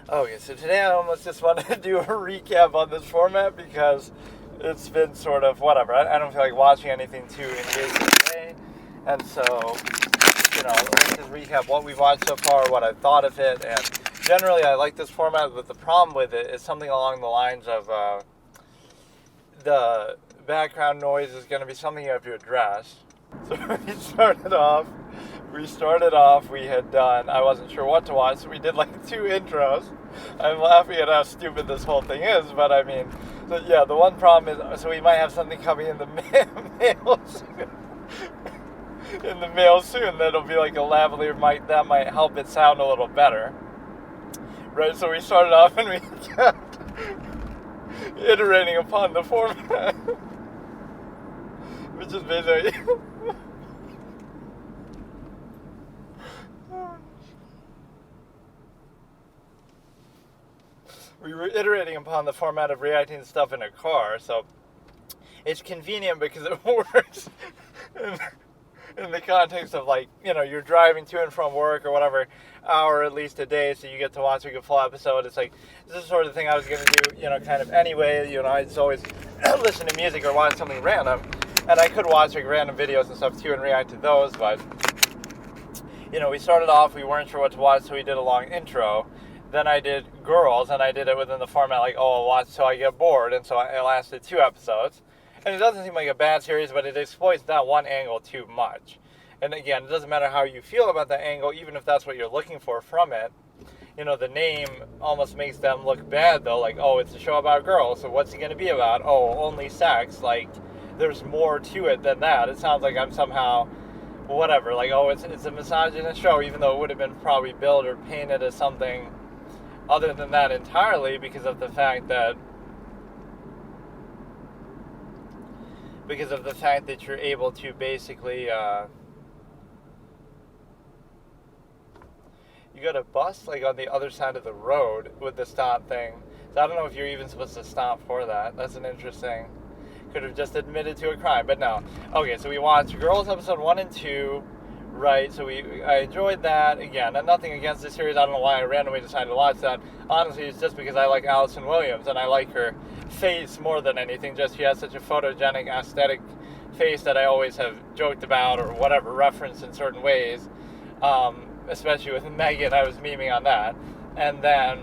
Okay, so today I almost just wanted to do a recap on this format because it's been sort of whatever. I don't feel like watching anything too engaging today. And so, let's just recap what we've watched so far, what I've thought of it. And generally, I like this format, but the problem with it is something along the lines of the background noise is going to be something you have to address. So we started off, we had done, I wasn't sure what to watch, so we did like 2 intros. I'm laughing at how stupid this whole thing is, but I mean, the one problem is, so we might have something coming in the mail soon. In the mail soon that'll be like a lavalier mic that might help it sound a little better. Right, so we started off and we kept iterating upon the format. Which is basically... we were iterating upon the format of reacting to stuff in a car, so it's convenient because it works in the context of, like, you're driving to and from work or whatever, hour at least a day, so you get to watch a full episode. It's like, this is the sort of thing I was going to do, kind of anyway. I just always listen to music or watch something random, and I could watch like random videos and stuff too and react to those, but, we started off, we weren't sure what to watch, so we did a long intro. Then I did Girls, and I did it within the format like, I'll watch till I get bored, and so it lasted 2 episodes. And it doesn't seem like a bad series, but it exploits that one angle too much. And again, it doesn't matter how you feel about that angle, even if that's what you're looking for from it. The name almost makes them look bad, though. Like, oh, it's a show about girls, so what's it going to be about? Oh, only sex. Like, there's more to it than that. It sounds like I'm somehow, whatever, like, oh, it's a misogynist show, even though it would have been probably billed or painted as something other than that entirely because of the fact that you're able to basically, you got a bus like on the other side of the road with the stop thing. So I don't know if you're even supposed to stop for that. That's an interesting, could have just admitted to a crime, but no. Okay, so we watched Girls episode 1 and 2, right? So I enjoyed that. Again, nothing against the series. I don't know why I randomly decided to watch that. Honestly, it's just because I like Allison Williams and I like her face more than anything. Just she has such a photogenic, aesthetic face that I always have joked about or whatever, referenced in certain ways. Especially with Megan, I was memeing on that. And then,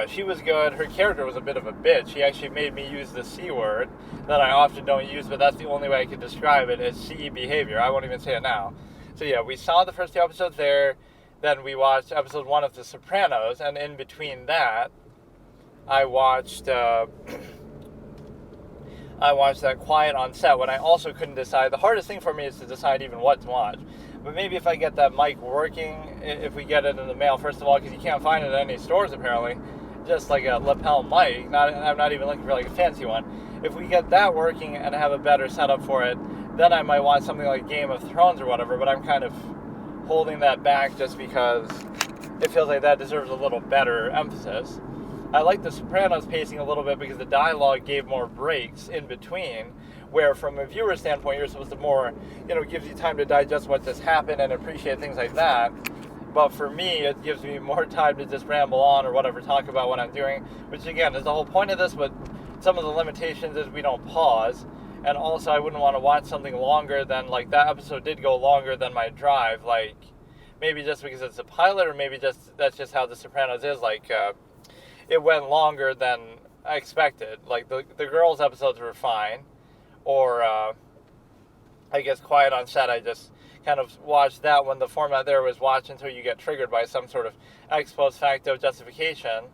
she was good. Her character was a bit of a bitch. She actually made me use the C word that I often don't use, but that's the only way I can describe it as CE behavior. I won't even say it now. So we saw the first 2 episodes there. Then we watched episode 1 of The Sopranos, and in between that, I watched that Quiet on Set when I also couldn't decide. The hardest thing for me is to decide even what to watch. But maybe if I get that mic working, if we get it in the mail, first of all, because you can't find it at any stores apparently, just like a lapel mic, I'm not even looking for like a fancy one. If we get that working and have a better setup for it, then I might watch something like Game of Thrones or whatever, but I'm kind of holding that back just because it feels like that deserves a little better emphasis. I like The Sopranos pacing a little bit because the dialogue gave more breaks in between, where from a viewer standpoint, you're supposed to more, gives you time to digest what just happened and appreciate things like that. But for me, it gives me more time to just ramble on or whatever, talk about what I'm doing, which again is the whole point of this, but some of the limitations is we don't pause. And also, I wouldn't want to watch something longer than, like, that episode did go longer than my drive, like, maybe just because it's a pilot, or maybe just that's just how The Sopranos is, like, it went longer than I expected. Like, the Girls episodes were fine, or, I guess Quiet on Set, I just kind of watched that when the format there was watch until you get triggered by some sort of ex post facto justification,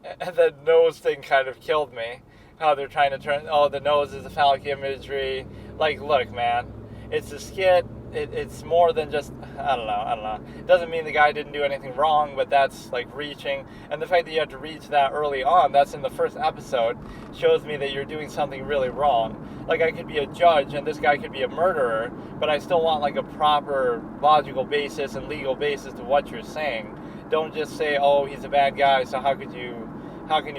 and the nose thing kind of killed me. How they're trying to turn, the nose is a phallic imagery. Like, look, man, it's a skit. It's more than just, I don't know. It doesn't mean the guy didn't do anything wrong, but that's, like, reaching. And the fact that you have to reach that early on, that's in the first episode, shows me that you're doing something really wrong. Like, I could be a judge, and this guy could be a murderer, but I still want, like, a proper logical basis and legal basis to what you're saying. Don't just say, oh, he's a bad guy, so how can you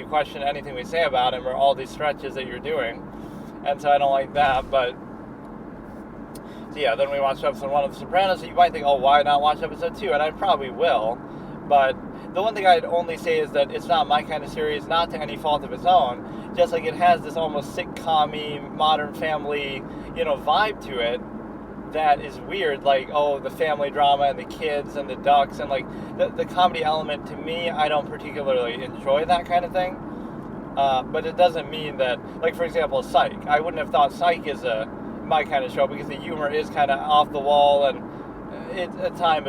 question anything we say about him or all these stretches that you're doing? And so I don't like that, but then we watched episode 1 of The Sopranos, so you might think, oh, why not watch episode 2? And I probably will, But the one thing I'd only say is that it's not my kind of series, not to any fault of its own. Just like it has this almost sitcom-y, Modern Family, vibe to it that is weird. Like, oh, the family drama and the kids and the ducks and like the comedy element. To me, I don't particularly enjoy that kind of thing. But it doesn't mean that, like, for example, Psych. I wouldn't have thought Psych is my kind of show because the humor is kind of off the wall and at time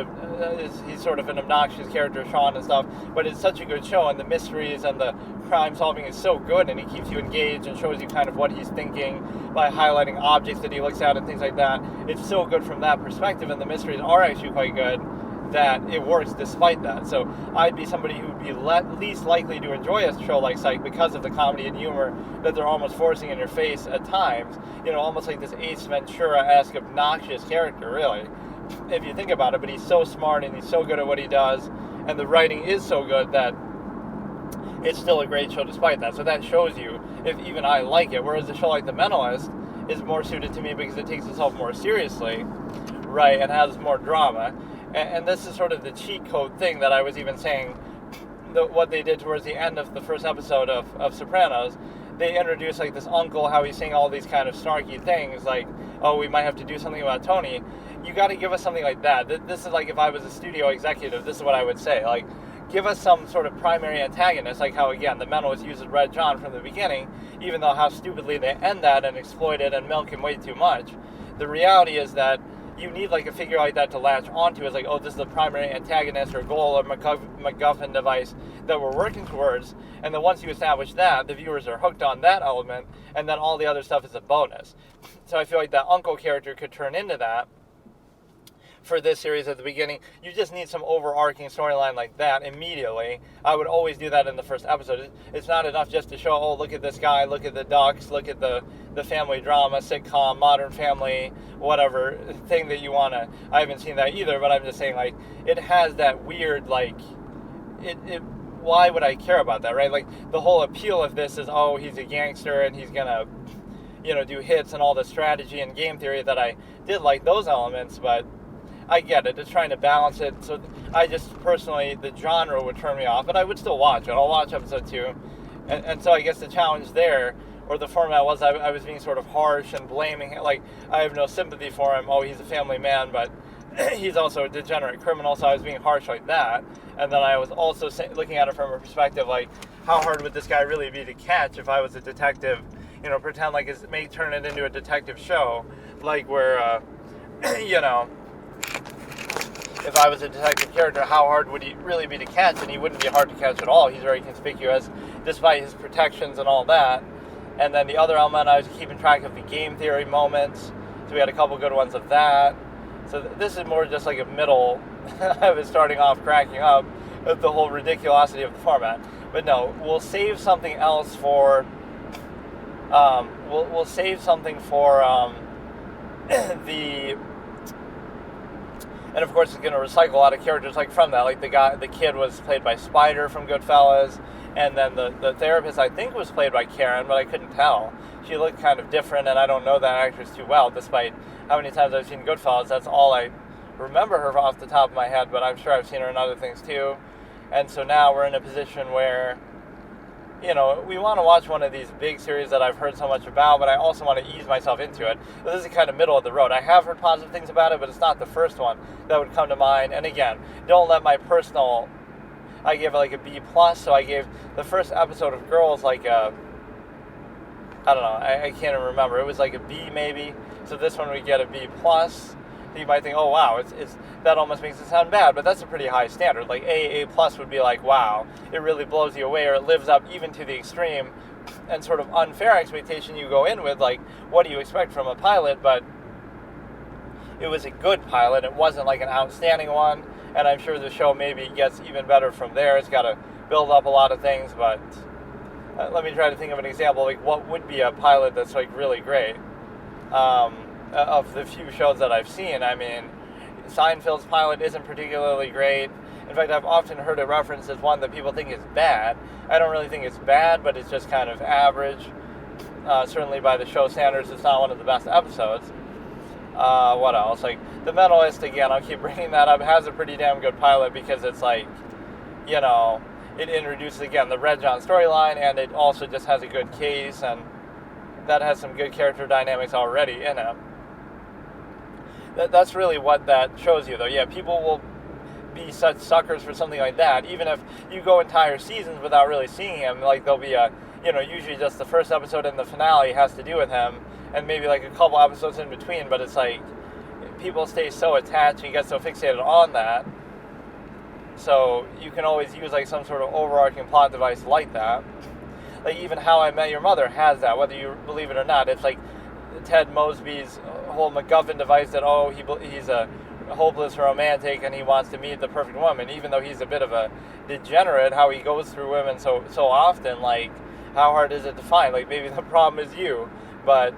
he's sort of an obnoxious character, Sean, and stuff. But it's such a good show, and the mysteries and the crime solving is so good, and he keeps you engaged and shows you kind of what he's thinking by highlighting objects that he looks at and things like that. It's so good from that perspective, and the mysteries are actually quite good, that it works despite that. So I'd be somebody who would be least likely to enjoy a show like Psych because of the comedy and humor that they're almost forcing in your face at times. Almost like this Ace Ventura-esque obnoxious character, really, if you think about it. But he's so smart and he's so good at what he does, and the writing is so good that it's still a great show despite that. So that shows you if even I like it. Whereas a show like The Mentalist is more suited to me because it takes itself more seriously, right, and has more drama. And this is sort of the cheat code thing that I was even saying, what they did towards the end of the first episode of Sopranos. They introduced like this uncle, how he's saying all these kind of snarky things, like, oh, we might have to do something about Tony. You got to give us something like that. This is like if I was a studio executive, this is what I would say. Like, give us some sort of primary antagonist, like how, again, the Mentalist uses Red John from the beginning, even though how stupidly they end that and exploit it and milk him way too much. The reality is that you need like a figure like that to latch onto as like, oh, this is the primary antagonist or goal or MacGuffin device that we're working towards. And then once you establish that, the viewers are hooked on that element, and then all the other stuff is a bonus. So I feel like that uncle character could turn into that for this series at the beginning. You just need some overarching storyline like that immediately. I would always do that in the first episode. It's not enough just to show, oh, look at this guy, look at the ducks, look at the family drama, sitcom, Modern Family, whatever thing that you want to. I haven't seen that either, but I'm just saying, like, it has that weird, like, why would I care about that, right? Like, the whole appeal of this is, oh, he's a gangster and he's gonna, do hits and all the strategy and game theory that I did like those elements, but I get it. It's trying to balance it. So I just personally, the genre would turn me off, but I would still watch it. I'll watch episode 2. And so I guess the challenge there, or the format was, I was being sort of harsh and blaming him. Like, I have no sympathy for him. Oh, he's a family man, but he's also a degenerate criminal. So I was being harsh like that. And then I was also looking at it from a perspective like, how hard would this guy really be to catch if I was a detective? Pretend like it may turn it into a detective show, like where, if I was a detective character, how hard would he really be to catch? And he wouldn't be hard to catch at all. He's very conspicuous, despite his protections and all that. And then the other element, I was keeping track of the game theory moments. So we had a couple good ones of that. So this is more just like a middle. I was starting off cracking up at the whole ridiculosity of the format. But no, we'll save something else for... we'll save something for the... And of course, it's going to recycle a lot of characters like from that. Like the kid was played by Spider from Goodfellas, and then the therapist I think was played by Karen, but I couldn't tell. She looked kind of different, and I don't know that actress too well, despite how many times I've seen Goodfellas. That's all I remember her off the top of my head, but I'm sure I've seen her in other things too. And so now we're in a position where, we want to watch one of these big series that I've heard so much about, but I also want to ease myself into it. This is kind of middle of the road. I have heard positive things about it, but it's not the first one that would come to mind. And again, don't let my personal... I gave it like a B+, so I gave the first episode of Girls like a... I don't know, I can't even remember. It was like a B maybe. So this one we get a B+. You might think, oh wow, it's that almost makes it sound bad, but that's a pretty high standard. Like A+ would be like, wow, it really blows you away, or it lives up even to the extreme and sort of unfair expectation you go in with, like, what do you expect from a pilot? But it was a good pilot. It wasn't like an outstanding one, and I'm sure the show maybe gets even better from there. It's got to build up a lot of things, but let me try to think of an example, like what would be a pilot that's like really great. Of the few shows that I've seen, I mean, Seinfeld's pilot isn't particularly great. In fact, I've often heard it referenced as one that people think is bad. I don't really think it's bad, but it's just kind of average. Certainly by the show standards, it's not one of the best episodes. What else? Like, The Mentalist, again, I'll keep bringing that up, has a pretty damn good pilot because it's like, you know, it introduces, again, the Red John storyline, and it also just has a good case, and that has some good character dynamics already in it. That's really what that shows you, though. Yeah, people will be such suckers for something like that, even if you go entire seasons without really seeing him. Like, there'll be a, usually just the first episode and the finale has to do with him, and maybe like a couple episodes in between, but it's like, people stay so attached and get so fixated on that. So you can always use like some sort of overarching plot device like that. Like even How I Met Your Mother has that, whether you believe it or not. It's like Ted Mosby's whole MacGuffin device that, he's a hopeless romantic and he wants to meet the perfect woman, even though he's a bit of a degenerate, how he goes through women so often. Like, how hard is it to find? Like, maybe the problem is you. But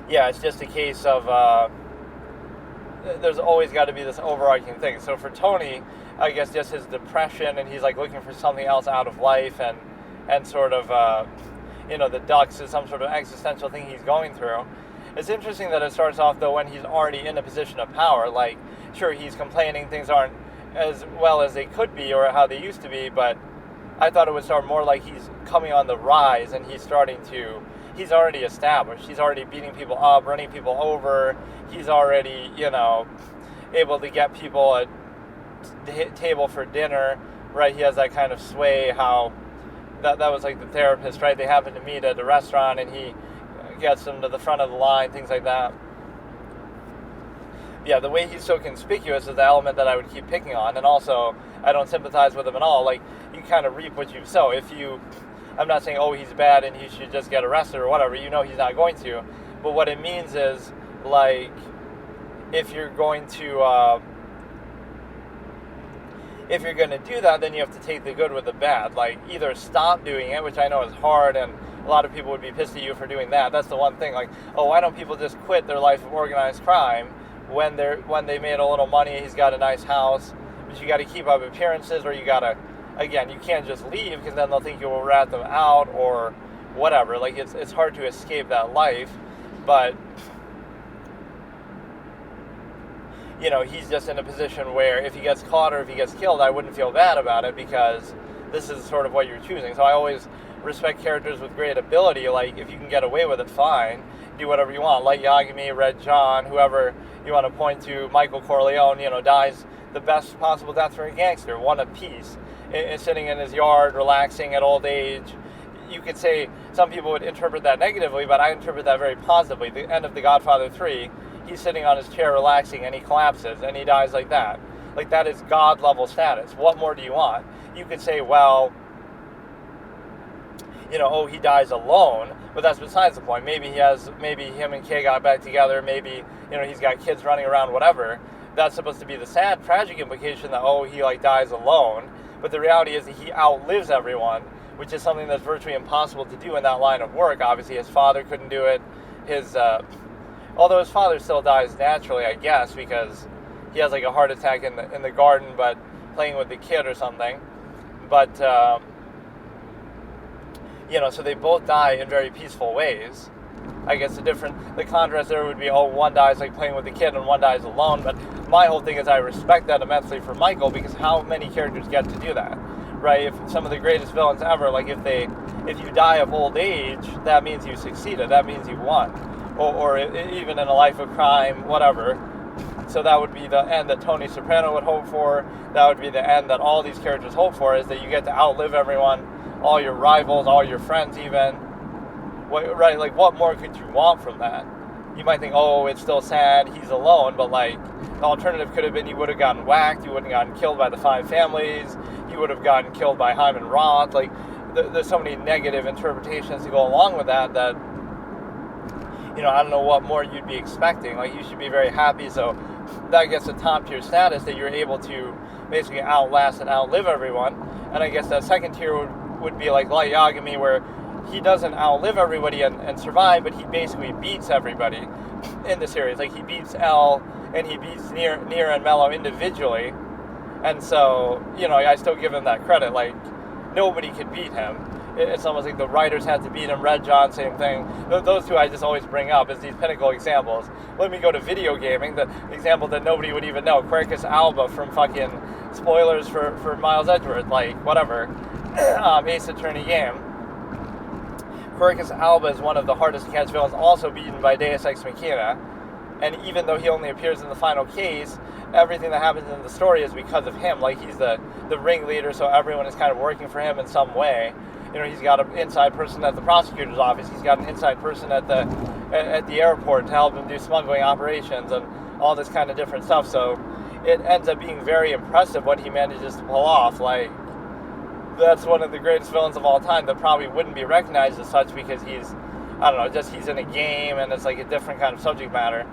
yeah, it's just a case of there's always got to be this overarching thing. So for Tony, I guess just his depression, and he's like looking for something else out of life, and sort of the ducks is some sort of existential thing he's going through. It's interesting that it starts off though when he's already in a position of power. Like, sure, he's complaining things aren't as well as they could be or how they used to be, but I thought it would start more like he's coming on the rise and he's already established. He's already beating people up, running people over. He's already, able to get people a table for dinner, right? He has that kind of sway. How that was like the therapist, right? They happen to meet at a restaurant and he gets them to the front of the line, things like that. Yeah, the way he's so conspicuous is the element that I would keep picking on, and also I don't sympathize with him at all. Like, you kind of reap what you sow. I'm not saying, he's bad and he should just get arrested or whatever. He's not going to. But what it means is, like, if you're going to do that, then you have to take the good with the bad. Like, either stop doing it, which I know is hard, and a lot of people would be pissed at you for doing that. That's the one thing. Like, why don't people just quit their life of organized crime when they made a little money? He's got a nice house, but you got to keep up appearances, or you got to. Again, you can't just leave because then they'll think you will rat them out or whatever. Like, it's hard to escape that life, but he's just in a position where if he gets caught or if he gets killed, I wouldn't feel bad about it because this is sort of what you're choosing. So I always respect characters with great ability. Like, if you can get away with it, fine. Do whatever you want. Like Yagami, Red John, whoever you want to point to, Michael Corleone, dies the best possible death for a gangster, one apiece. Is sitting in his yard, relaxing at old age. You could say some people would interpret that negatively, but I interpret that very positively. The end of The Godfather 3, he's sitting on his chair relaxing, and he collapses, and he dies like that. Like, that is God-level status. What more do you want? You could say, well, he dies alone, but that's besides the point. Maybe him and Kay got back together. Maybe, he's got kids running around, whatever. That's supposed to be the sad, tragic implication that, he, dies alone. But the reality is that he outlives everyone, which is something that's virtually impossible to do in that line of work. Obviously, his father couldn't do it. Although his father still dies naturally, I guess, because he has like a heart attack in the garden, but playing with the kid or something. But so they both die in very peaceful ways. I guess the contrast there would be, one dies like playing with the kid and one dies alone. But my whole thing is I respect that immensely for Michael, because how many characters get to do that, right? If some of the greatest villains ever, like if you die of old age, that means you succeeded, that means you won, or even in a life of crime, whatever. So that would be the end that Tony Soprano would hope for. That would be the end that all these characters hope for, is that you get to outlive everyone, all your rivals, all your friends even. Right, like, what more could you want from that? You might think, it's still sad, he's alone, but, like, the alternative could have been you would have gotten whacked, you wouldn't have gotten killed by the Five Families, you would have gotten killed by Hyman Roth. Like, there's so many negative interpretations to go along with that I don't know what more you'd be expecting. Like, you should be very happy, so that gets a top-tier status that you're able to basically outlast and outlive everyone. And I guess that second tier would be like Light Yagami, where he doesn't outlive everybody and survive, but he basically beats everybody in the series. Like, he beats L, and he beats Nier and Mello individually. And so, I still give him that credit. Like, nobody could beat him. It's almost like the writers had to beat him. Red John, same thing. Those two I just always bring up as these pinnacle examples. Let me go to video gaming, the example that nobody would even know. Quercus Alba from fucking spoilers for Miles Edgeworth, like, whatever, Ace Attorney game. Quercus Alba is one of the hardest to catch villains, also beaten by Deus Ex Machina. And even though he only appears in the final case, everything that happens in the story is because of him. Like, he's the ringleader, so everyone is kind of working for him in some way. You know, he's got an inside person at the prosecutor's office. He's got an inside person at the airport to help him do smuggling operations and all this kind of different stuff. So it ends up being very impressive what he manages to pull off. Like, that's one of the greatest villains of all time that probably wouldn't be recognized as such because he's, I don't know, just he's in a game and it's like a different kind of subject matter.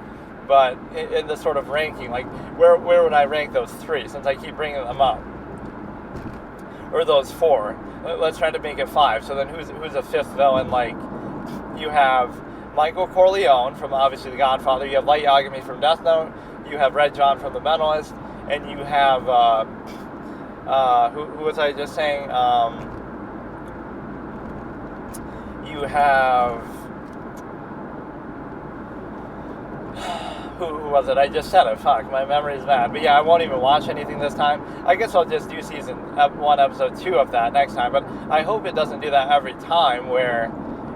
But in the sort of ranking, like, where would I rank those three, since I keep bringing them up? Or those four. Let's try to make it five. So then who's a fifth villain? Like, you have Michael Corleone from, obviously, The Godfather. You have Light Yagami from Death Note. You have Red John from The Mentalist. And you have, who was I just saying? You have... Who was it? I just said it. Fuck, my memory's bad. But yeah, I won't even watch anything this time. I guess I'll just do season 1, episode 2 of that next time. But I hope it doesn't do that every time where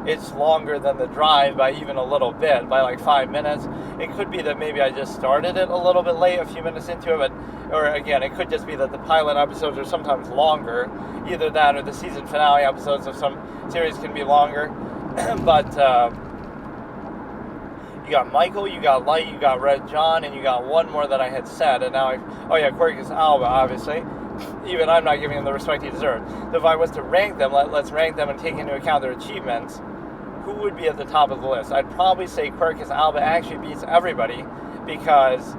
it's longer than the drive by even a little bit, by like 5 minutes. It could be that maybe I just started it a little bit late, a few minutes into it. Or again, it could just be that the pilot episodes are sometimes longer. Either that or the season finale episodes of some series can be longer. But... you got Michael, you got Light, you got Red John, and you got one more that I had said, and now Quercus Alba, obviously. Even I'm not giving him the respect he deserves. So if I was to rank them, let's rank them and take into account their achievements, who would be at the top of the list? I'd probably say Quercus Alba actually beats everybody, because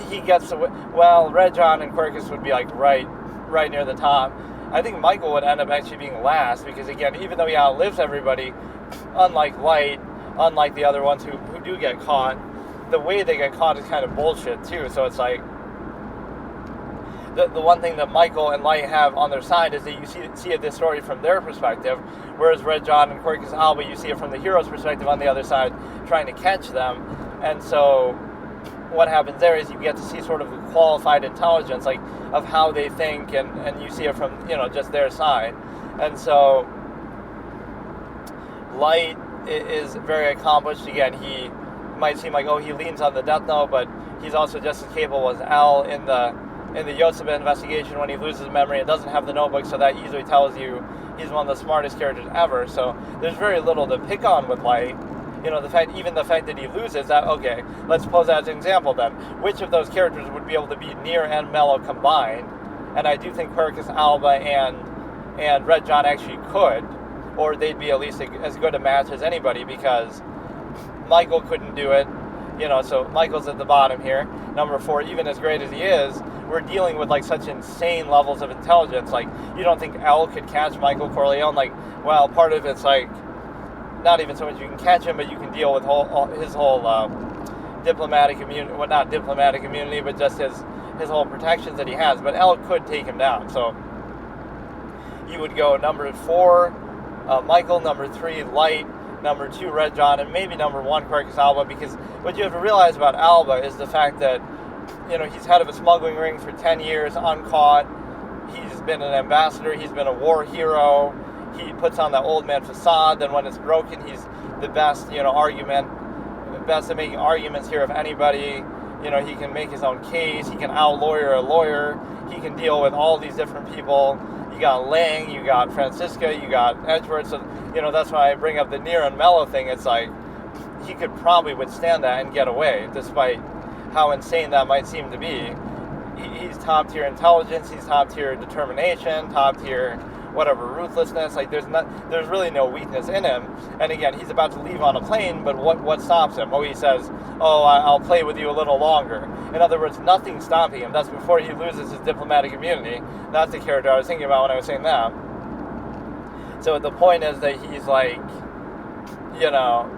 he gets to, well, Red John and Quercus would be like right near the top. I think Michael would end up actually being last, because again, even though he outlives everybody, unlike Light, unlike the other ones who do get caught, the way they get caught is kind of bullshit too. So it's like, the one thing that Michael and Light have on their side is that you see this story from their perspective, whereas Red John and Quercus Alba, you see it from the hero's perspective on the other side, trying to catch them. And so what happens there is you get to see sort of the qualified intelligence, like, of how they think, and you see it from, you know, just their side. And so Light is very accomplished. Again, he might seem like, he leans on the Death Note, but he's also just as capable as L in the Yotsuba investigation when he loses memory and doesn't have the notebook, so that easily tells you he's one of the smartest characters ever. So there's very little to pick on with Light. You know, the fact that he loses, that, okay, let's pose that as an example then. Which of those characters would be able to beat Nier and Mello combined? And I do think Quercus Alba and Red John actually could, or they'd be at least as good a match as anybody, because Michael couldn't do it, you know, so Michael's at the bottom here. Number 4, even as great as he is, we're dealing with, like, such insane levels of intelligence. Like, you don't think L could catch Michael Corleone? Like, well, part of it's, like, not even so much you can catch him, but you can deal with his whole diplomatic immunity, well, not diplomatic immunity, but just his whole protections that he has. But L could take him down, so you would go number 4, Michael, number 3, Light, number 2, Red John, and maybe number 1, Quercus Alba, because what you have to realize about Alba is the fact that, you know, he's head of a smuggling ring for 10 years, uncaught. He's been an ambassador. He's been a war hero. He puts on that old man facade. Then when it's broken, he's the best, you know, best at making arguments here of anybody. You know, he can make his own case. He can out-lawyer a lawyer. He can deal with all these different people. You got Lang, you got Francisca, you got Edgeworth. So, you know, that's why I bring up the Nier and Mello thing. It's like, he could probably withstand that and get away, despite how insane that might seem to be. He's top tier intelligence, he's top tier determination, top tier whatever, ruthlessness. Like, there's really no weakness in him. And again, he's about to leave on a plane, but what stops him? He says, I'll play with you a little longer. In other words, nothing's stopping him. That's before he loses his diplomatic immunity. That's the character I was thinking about when I was saying that. So the point is that he's like, you know,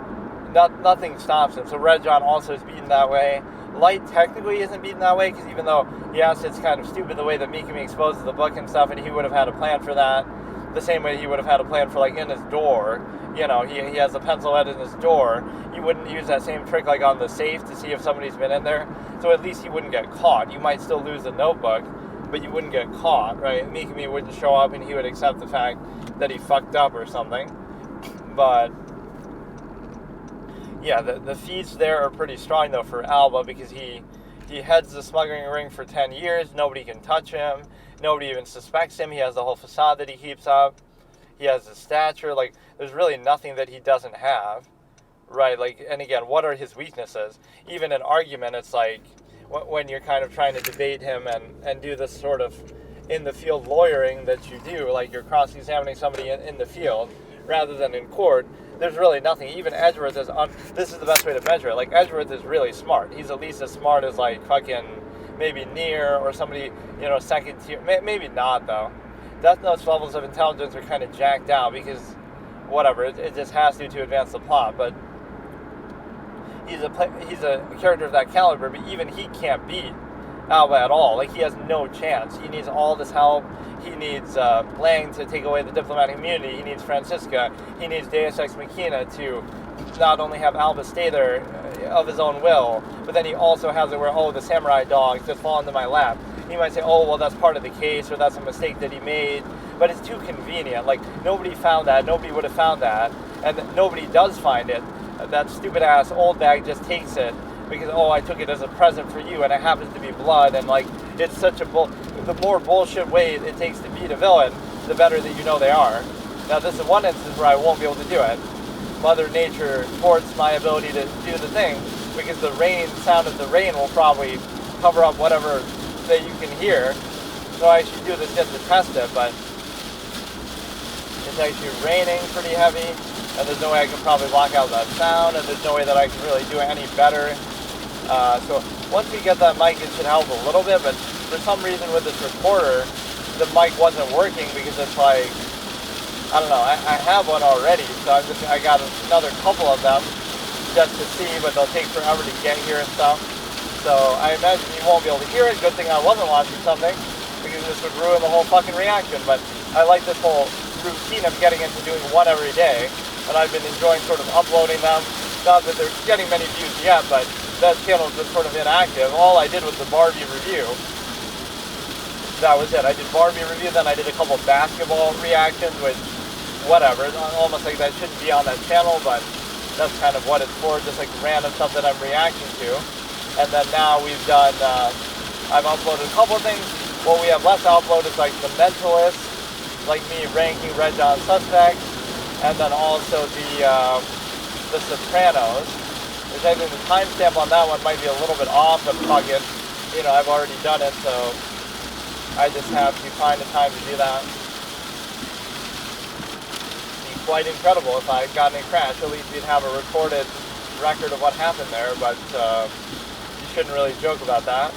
nothing stops him. So Red John also is beaten that way. Light technically isn't beaten that way, because even though, yes, it's kind of stupid the way that Mikami exposes the book and stuff, and he would have had a plan for that, the same way he would have had a plan for, like, in his door. You know, he has a pencil head in his door. You wouldn't use that same trick, like, on the safe to see if somebody's been in there. So at least he wouldn't get caught. You might still lose the notebook, but you wouldn't get caught, right? Mikami wouldn't show up and he would accept the fact that he fucked up or something. But yeah, the feeds there are pretty strong though for Alba, because he heads the smuggling ring for 10 years. Nobody can touch him. Nobody even suspects him. He has the whole facade that he keeps up. He has the stature. Like, there's really nothing that he doesn't have, right? Like, and again, what are his weaknesses? Even in argument, it's like when you're kind of trying to debate him and do this sort of in-the-field lawyering that you do, like you're cross-examining somebody in the field rather than in court, there's really nothing. Even Edgeworth is this is the best way to measure it. Like, Edgeworth is really smart. He's at least as smart as, like, fucking maybe Near or somebody, second tier. Maybe not, though. Death Note's levels of intelligence are kind of jacked down because, whatever, it just has to advance the plot. But he's a character of that caliber, but even he can't beat Alba at all. Like, he has no chance. He needs all this help. He needs Lang to take away the diplomatic immunity. He needs Francisca. He needs Deus Ex Machina to not only have Alba stay there of his own will, but then he also has it where, the samurai dogs just fall into my lap. He might say, well, that's part of the case, or that's a mistake that he made, but it's too convenient. Like, nobody found that. Nobody would have found that, and nobody does find it. That stupid-ass old bag just takes it because, I took it as a present for you, and it happens to be blood, and, like, it's such a the more bullshit way it takes to beat a villain, the better that they are. Now, this is one instance where I won't be able to do it. Mother Nature thwarts my ability to do the thing, because the sound of the rain will probably cover up whatever that you can hear. So I should do this just to test it, but it's actually raining pretty heavy, and there's no way I can probably block out that sound, and there's no way that I can really do it any better. So once we get that mic, it should help a little bit, but for some reason with this recorder, the mic wasn't working because it's like, I don't know, I have one already, so I got another couple of them just to see, but they'll take forever to get here and stuff. So I imagine you won't be able to hear it. Good thing I wasn't watching something, because this would ruin the whole fucking reaction. But I like this whole routine of getting into doing one every day, and I've been enjoying sort of uploading them. Not that they're getting many views yet, but that channel's been sort of inactive. All I did was the Barbie review. That was it. I did Barbie review, then I did a couple basketball reactions, which, whatever, almost like that shouldn't be on that channel, but that's kind of what it's for, just like random stuff that I'm reacting to. And then now we've done, I've uploaded a couple of things. What we have left to upload is like The Mentalist, like me ranking Red Dawn Suspect, and then also the Sopranos, which I think the timestamp on that one might be a little bit off, but fuck it, I've already done it, so I just have to find the time to do that. It'd be quite incredible if I got in a crash. At least we'd have a recorded record of what happened there, but you shouldn't really joke about that.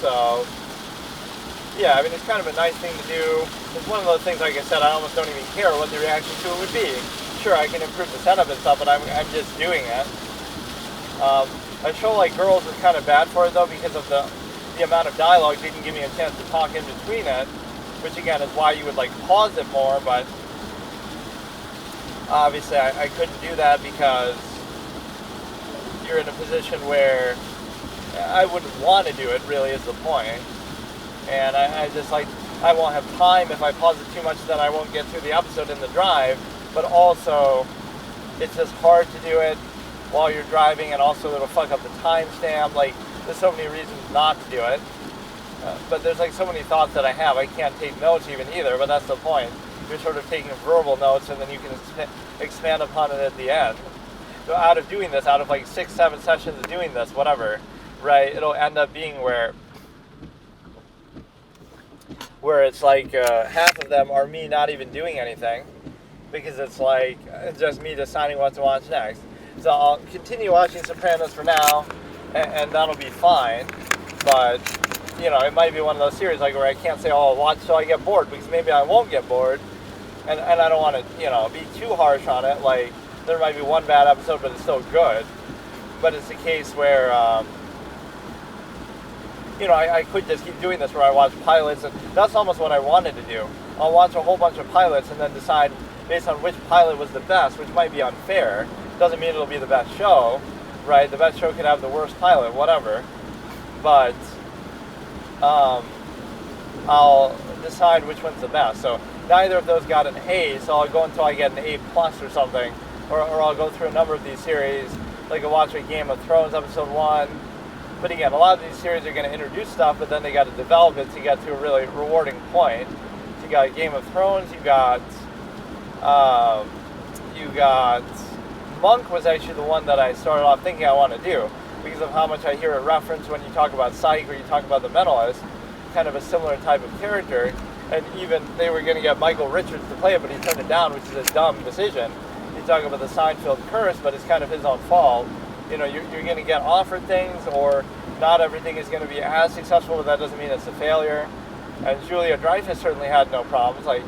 So, yeah, I mean, it's kind of a nice thing to do. It's one of those things, like I said, I almost don't even care what the reaction to it would be. Sure, I can improve the setup and stuff, but I'm just doing it. A show like Girls is kind of bad for it, though, because of the amount of dialogue. Didn't give me a chance to talk in between it, which again is why you would like pause it more, but obviously I couldn't do that because you're in a position where I wouldn't want to do it, really, is the point. And I just like, I won't have time. If I pause it too much, then I won't get through the episode in the drive, but also it's just hard to do it while you're driving, and also it'll fuck up the timestamp. Like, there's so many reasons not to do it, but there's like so many thoughts that I have. I can't take notes even either, but that's the point. You're sort of taking verbal notes, and then you can expand upon it at the end. So out of doing this, out of like 6-7 sessions of doing this, whatever, right, it'll end up being where it's like half of them are me not even doing anything, because it's like just me deciding what to watch next. So I'll continue watching Sopranos for now, and that'll be fine. But, it might be one of those series like where I can't say, I'll watch till I get bored, because maybe I won't get bored, and I don't want to, be too harsh on it. Like, there might be one bad episode, but it's still good. But it's a case where, I could just keep doing this where I watch pilots, and that's almost what I wanted to do. I'll watch a whole bunch of pilots and then decide based on which pilot was the best, which might be unfair. Doesn't mean it'll be the best show, right? The best show could have the worst pilot, whatever. But I'll decide which one's the best. So neither of those got an A, so I'll go until I get an A plus or something, or I'll go through a number of these series, like I'll watch a Game of Thrones episode 1. But again, a lot of these series are going to introduce stuff, but then they got to develop it to get to a really rewarding point. So you got Game of Thrones, you got Monk was actually the one that I started off thinking I want to do, because of how much I hear it referenced when you talk about Psych or you talk about The Mentalist, kind of a similar type of character. And even they were going to get Michael Richards to play it, but he turned it down, which is a dumb decision. You talk about the Seinfeld curse, but it's kind of his own fault. You're going to get offered things, or not everything is going to be as successful, but that doesn't mean it's a failure. And Julia Dreyfus certainly had no problems. Like,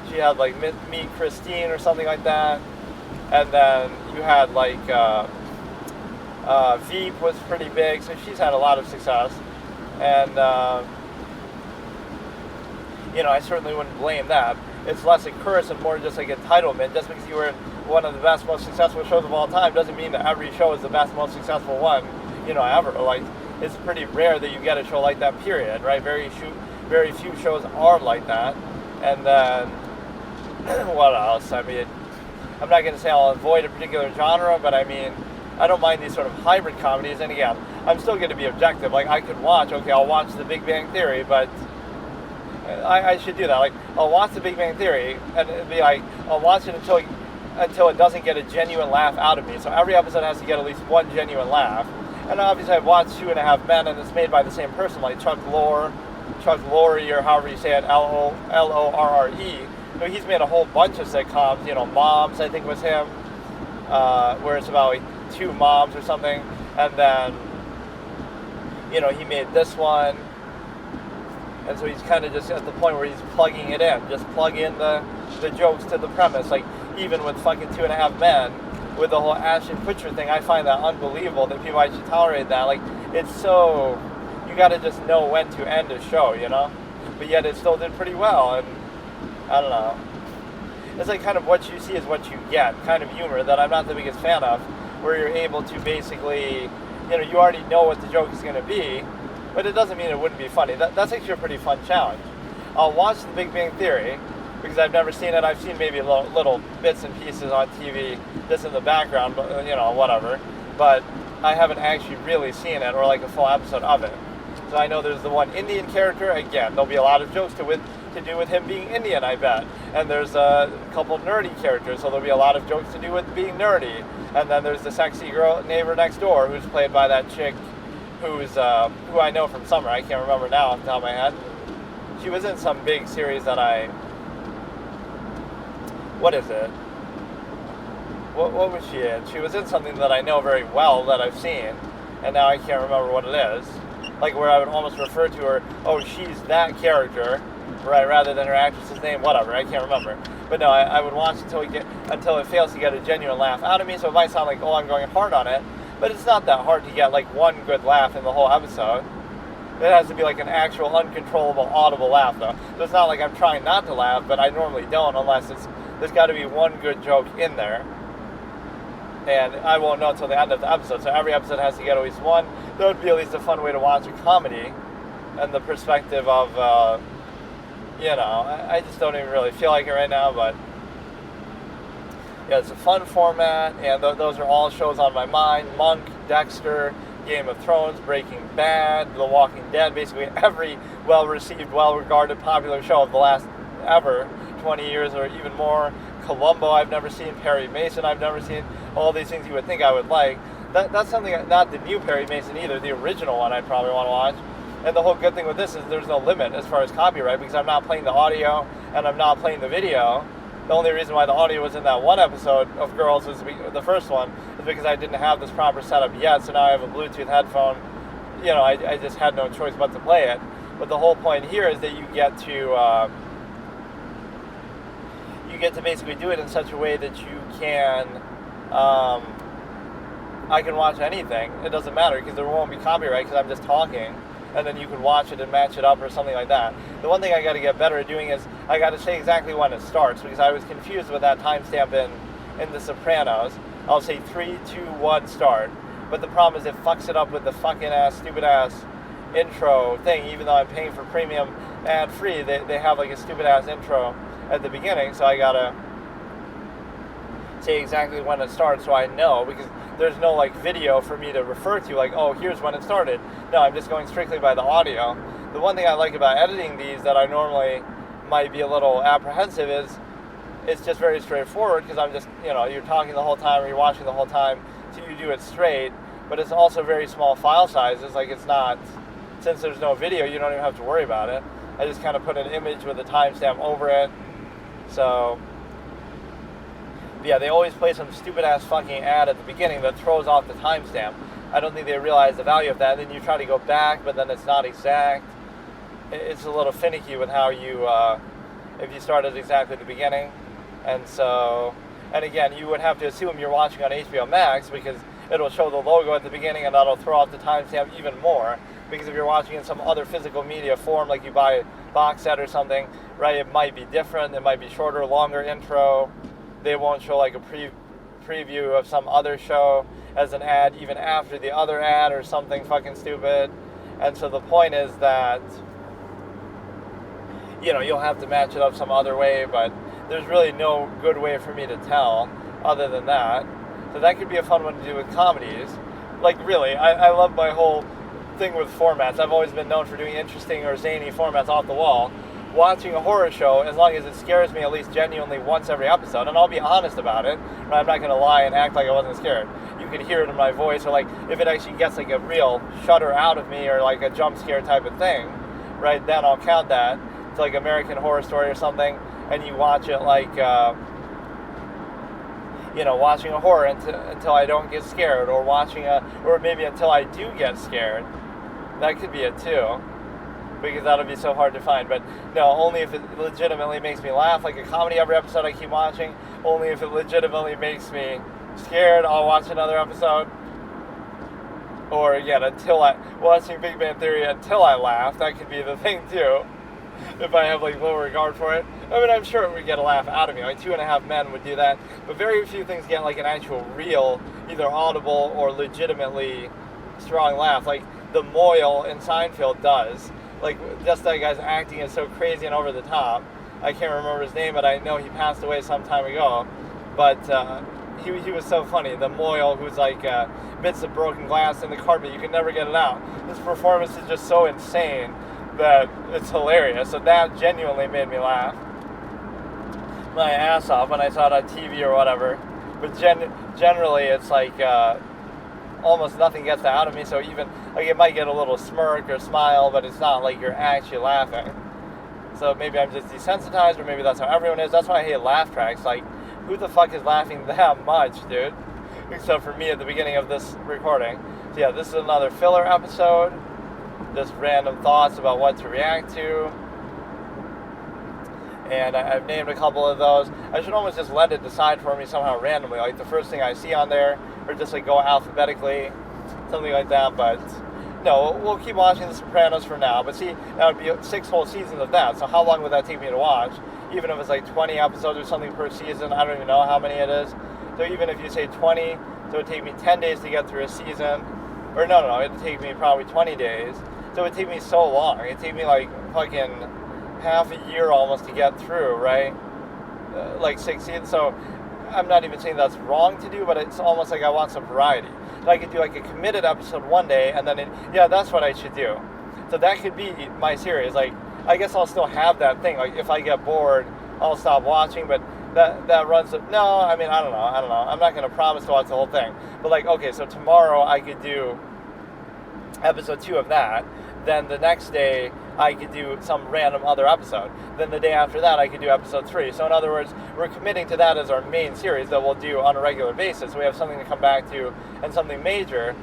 she had like Meet Christine or something like that. And then you had like Veep was pretty big, so she's had a lot of success. And I certainly wouldn't blame that. It's less a curse and more just like entitlement. Just because you were in one of the best, most successful shows of all time doesn't mean that every show is the best, most successful one, ever. Like, it's pretty rare that you get a show like that, period, right? Very few shows are like that. And then, what else? I mean, I'm not going to say I'll avoid a particular genre, but I mean, I don't mind these sort of hybrid comedies. And again, I'm still going to be objective. Like, I could I'll watch The Big Bang Theory, but I should do that. Like, I'll watch The Big Bang Theory, and it'd be like, I'll watch it until it doesn't get a genuine laugh out of me. So every episode has to get at least one genuine laugh. And obviously I've watched 2.5 Men, and it's made by the same person, like Chuck Lorre, or however you say it, L-O-R-R-E. So he's made a whole bunch of sitcoms, Moms, I think was him, where it's about like 2 moms or something. And then, he made this one. And so he's kind of just at the point where he's plugging it in. Just plug in the jokes to the premise. Like, even with fucking 2.5 Men, with the whole Ashton Kutcher thing, I find that unbelievable that people actually tolerate that. Like, it's so... You gotta just know when to end a show, But yet it still did pretty well, and... I don't know. It's like kind of what you see is what you get. Kind of humor that I'm not the biggest fan of, where you're able to basically... you already know what the joke is going to be, but it doesn't mean it wouldn't be funny. That's actually a pretty fun challenge. I'll watch The Big Bang Theory, because I've never seen it. I've seen maybe little bits and pieces on TV, just in the background, but whatever. But I haven't actually really seen it, or like a full episode of it. So I know there's the one Indian character. Again, there'll be a lot of jokes to do with him being Indian, I bet. And there's a couple of nerdy characters, so there'll be a lot of jokes to do with being nerdy. And then there's the sexy girl neighbor next door, who's played by that chick who I know from Summer. I can't remember now off the top of my head. She was in some big series that what is it? What was she in? She was in something that I know very well that I've seen, and now I can't remember what it is. Like, where I would almost refer to her, oh, she's that character, right, rather than her actress's name, whatever, I can't remember. But no, I would watch until it fails to get a genuine laugh out of me, so it might sound like, oh, I'm going hard on it, but it's not that hard to get, like, one good laugh in the whole episode. It has to be, like, an actual, uncontrollable, audible laugh, though. So it's not like I'm trying not to laugh, but I normally don't, unless there's got to be one good joke in there. And I won't know until the end of the episode, so every episode has to get at least one. That would be at least a fun way to watch a comedy, and the perspective of, I just don't even really feel like it right now, but yeah, it's a fun format, and those are all shows on my mind. Monk, Dexter, Game of Thrones, Breaking Bad, The Walking Dead, basically every well-received, well-regarded, popular show of the last ever 20 years or even more. Columbo I've never seen, Perry Mason I've never seen, all these things you would think I would like. That's something, not the new Perry Mason either, the original one I'd probably want to watch. And the whole good thing with this is there's no limit as far as copyright, because I'm not playing the audio and I'm not playing the video. The only reason why the audio was in that one episode of Girls, was the first one, is because I didn't have this proper setup yet, so now I have a Bluetooth headphone. I just had no choice but to play it. But the whole point here is that you get to basically do it in such a way that you can, I can watch anything. It doesn't matter, because there won't be copyright, because I'm just talking. And then you can watch it and match it up or something like that. The one thing I got to get better at doing is I got to say exactly when it starts, because I was confused with that timestamp in The Sopranos. I'll say 3, 2, 1, start. But the problem is it fucks it up with the fucking stupid ass intro thing, even though I'm paying for premium ad-free, they have like a stupid-ass intro at the beginning, so I gotta say exactly when it starts so I know, because there's no like video for me to refer to, like, oh, here's when it started. No, I'm just going strictly by the audio. The one thing I like about editing these that I normally might be a little apprehensive is it's just very straightforward, because I'm just, you're talking the whole time or you're watching the whole time, so you do it straight, but it's also very small file sizes. Like, it's not, since there's no video, you don't even have to worry about it. I just kind of put an image with a timestamp over it. So, yeah, they always play some stupid-ass fucking ad at the beginning that throws off the timestamp. I don't think they realize the value of that. Then you try to go back, but then it's not exact. It's a little finicky with how you, if you start at exactly the beginning. And so, and again, you would have to assume you're watching on HBO Max, because it'll show the logo at the beginning and that'll throw off the timestamp even more. Because if you're watching in some other physical media form, like you buy a box set or something, right, it might be different. It might be shorter, longer intro. They won't show like a preview of some other show as an ad even after the other ad or something fucking stupid. And so the point is that, you'll have to match it up some other way, but there's really no good way for me to tell other than that. So that could be a fun one to do with comedies. Like, really, I love my whole thing with formats. I've always been known for doing interesting or zany formats off the wall. Watching a horror show, as long as it scares me at least genuinely once every episode, and I'll be honest about it, right? I'm not going to lie and act like I wasn't scared. You can hear it in my voice, or like if it actually gets like a real shudder out of me or like a jump scare type of thing, right? Then I'll count that to like American Horror Story or something, and you watch it like, watching a horror until I don't get scared, or or maybe until I do get scared. That could be it too, because that'll be so hard to find. But no, only if it legitimately makes me laugh. Like a comedy, every episode I keep watching. Only if it legitimately makes me scared, I'll watch another episode. Or again, watching Big Bang Theory until I laugh. That could be the thing too, if I have like low regard for it. I mean, I'm sure it would get a laugh out of me. Like 2.5 Men would do that, but very few things get like an actual real, either audible or legitimately strong laugh. Like the Moyle in Seinfeld does. Like, just that guy's acting is so crazy and over the top. I can't remember his name, but I know he passed away some time ago. But he was so funny. The Moyle, who's like bits of broken glass in the carpet, you can never get it out. His performance is just so insane that it's hilarious. So that genuinely made me laugh my ass off when I saw it on TV or whatever. But generally, it's like almost nothing gets that out of me. So even like it might get a little smirk or smile, but it's not like you're actually laughing. So maybe I'm just desensitized, or maybe that's how everyone is. That's why I hate laugh tracks. Like, who the fuck is laughing that much, dude? Except for me at the beginning of this recording. So yeah, this is another filler episode. Just random thoughts about what to react to. And I've named a couple of those. I should almost just let it decide for me somehow randomly. Like the first thing I see on there, or just like go alphabetically, something like that. But no, we'll keep watching The Sopranos for now. But see, that would be 6 whole seasons of that. So how long would that take me to watch? Even if it's like 20 episodes or something per season, I don't even know how many it is. So even if you say 20, so it would take me 10 days to get through a season. Or no, it would take me probably 20 days. So it would take me so long. It would take me like fucking half a year almost to get through, right? Like 6 seasons. So I'm not even saying that's wrong to do, but it's almost like I want some variety. So I could do like a committed episode one day, and then that's what I should do. So that could be my series. Like, I guess I'll still have that thing. Like, if I get bored, I'll stop watching, but that runs... No, I mean, I don't know. I'm not going to promise to watch the whole thing. But like, okay, so tomorrow I could do episode 2 of that. Then the next day, I could do some random other episode. Then the day after that, I could do episode 3. So in other words, we're committing to that as our main series that we'll do on a regular basis. So we have something to come back to, and something major.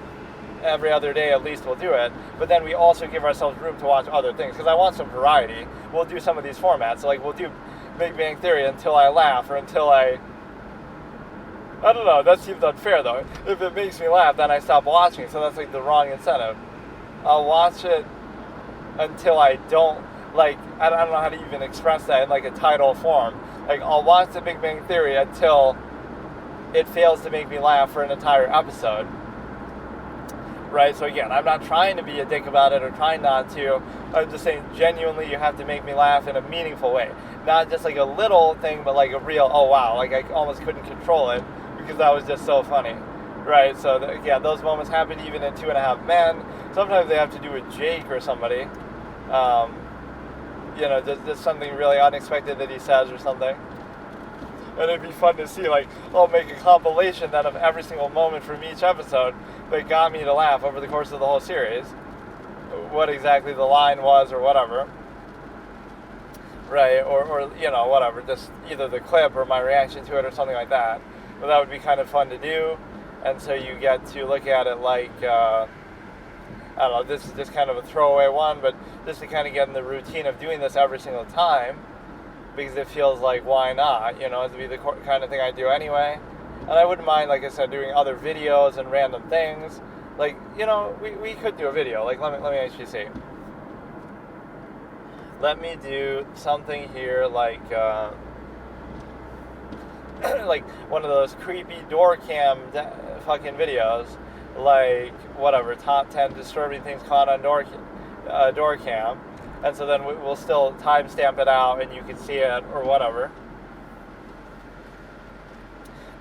Every other day at least we'll do it. But then we also give ourselves room to watch other things, because I want some variety. We'll do some of these formats. So like, we'll do Big Bang Theory until I laugh, or until I don't know, that seems unfair though. If it makes me laugh, then I stop watching, so that's like the wrong incentive. I'll watch it until I don't, like, I don't know how to even express that in like a title form. Like, I'll watch the Big Bang Theory until it fails to make me laugh for an entire episode. right? So again, I'm not trying to be a dick about it or trying not to. I'm just saying genuinely you have to make me laugh in a meaningful way. Not just like a little thing, but like a real, oh wow, like I almost couldn't control it because that was just so funny, right? So those moments happen even in 2.5 Men. Sometimes they have to do with Jake or somebody. Just something really unexpected that he says or something. And it'd be fun to see, like, I'll make a compilation then of every single moment from each episode that got me to laugh over the course of the whole series. What exactly the line was or whatever. Right, or whatever. Just either the clip or my reaction to it or something like that. But that would be kind of fun to do. And so you get to look at it like, I don't know, this is just kind of a throwaway one, but just to kind of get in the routine of doing this every single time. Because it feels like, why not? It'd be the kind of thing I do anyway. And I wouldn't mind, like I said, doing other videos and random things. Like, we could do a video. Like, let me actually see. Let me do something here like, like one of those creepy door cam fucking videos. Like, whatever, top 10 disturbing things caught on door cam. And so then we'll still timestamp it out and you can see it or whatever.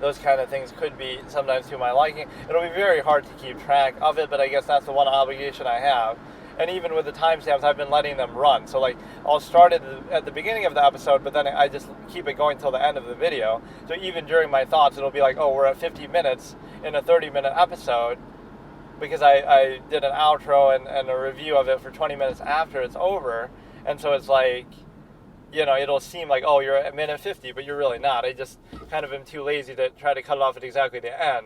Those kind of things could be sometimes to my liking. It'll be very hard to keep track of it, but I guess that's the one obligation I have. And even with the timestamps, I've been letting them run. So like, I'll start at the beginning of the episode, but then I just keep it going till the end of the video. So even during my thoughts, it'll be like, oh, we're at 50 minutes in a 30-minute episode. Because I did an outro and a review of it for 20 minutes after it's over. And so it's like, it'll seem like, oh, you're at minute 50, but you're really not. I just kind of am too lazy to try to cut it off at exactly the end.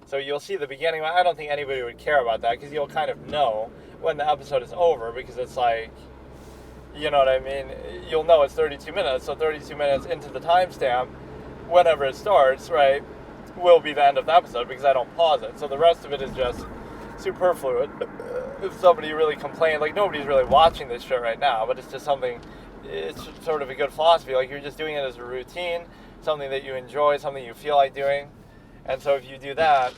So you'll see the beginning. I don't think anybody would care about that because you'll kind of know when the episode is over because it's like, you know what I mean? You'll know it's 32 minutes. So 32 minutes into the timestamp, whenever it starts, right, will be the end of the episode because I don't pause it. So the rest of it is just superfluous. If somebody really complained, like nobody's really watching this show right now, but it's just something, it's sort of a good philosophy, like you're just doing it as a routine, something that you enjoy, something you feel like doing. And so if you do that,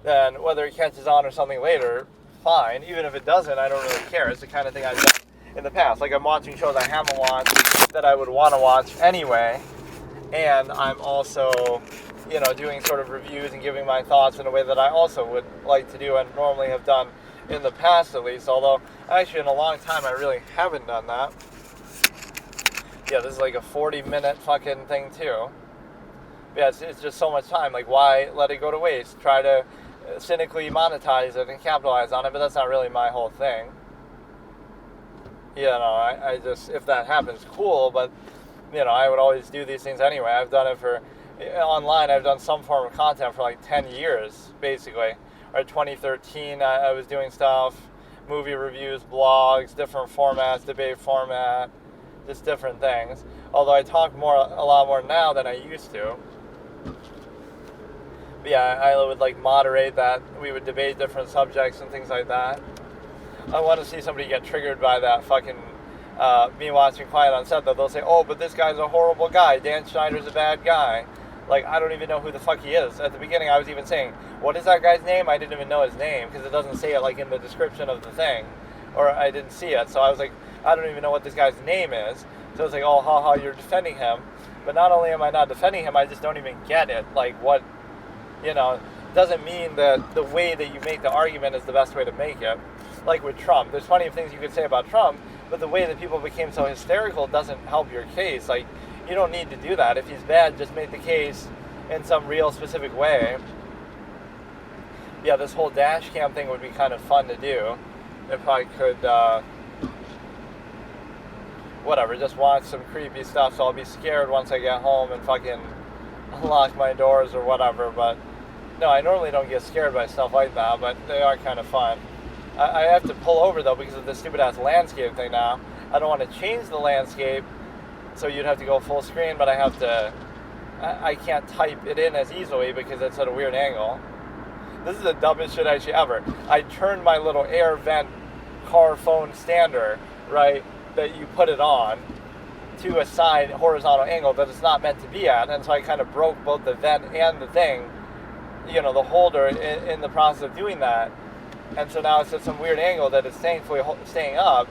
then whether it catches on or something later, fine. Even if it doesn't, I don't really care. It's the kind of thing I've done in the past. Like I'm watching shows I haven't watched that I would want to watch anyway, and I'm also doing sort of reviews and giving my thoughts in a way that I also would like to do and normally have done in the past at least, although actually in a long time I really haven't done that. Yeah, this is like a 40-minute fucking thing too. Yeah, it's just so much time. Like, why let it go to waste? Try to cynically monetize it and capitalize on it, but that's not really my whole thing. I just, if that happens, cool, but, I would always do these things anyway. I've done it online, I've done some form of content for like 10 years, basically. Or 2013, I was doing stuff, movie reviews, blogs, different formats, debate format, just different things. Although I talk a lot more now than I used to. But yeah, I would like moderate that. We would debate different subjects and things like that. I want to see somebody get triggered by that fucking me watching Quiet on Set, though. They'll say, oh, but this guy's a horrible guy. Dan Schneider's a bad guy. Like, I don't even know who the fuck he is. At the beginning, I was even saying, what is that guy's name? I didn't even know his name, because it doesn't say it, like, in the description of the thing. Or I didn't see it. So I was like, I don't even know what this guy's name is. So it's like, oh, haha, you're defending him. But not only am I not defending him, I just don't even get it. Like, what, doesn't mean that the way that you make the argument is the best way to make it. Like with Trump. There's plenty of things you could say about Trump, but the way that people became so hysterical doesn't help your case. Like, you don't need to do that. If he's bad, just make the case in some real specific way. Yeah, this whole dash cam thing would be kind of fun to do. If I could, just watch some creepy stuff, so I'll be scared once I get home and fucking unlock my doors or whatever. But, no, I normally don't get scared by stuff like that, but they are kind of fun. I have to pull over, though, because of this stupid-ass landscape thing now. I don't want to change the landscape, so you'd have to go full screen, but I can't type it in as easily because it's at a weird angle. This is the dumbest shit actually ever. I turned my little air vent car phone stander, right, that you put it on, to a side horizontal angle that it's not meant to be at, and so I kind of broke both the vent and the thing, the holder in the process of doing that. And so now it's at some weird angle that it's thankfully staying up.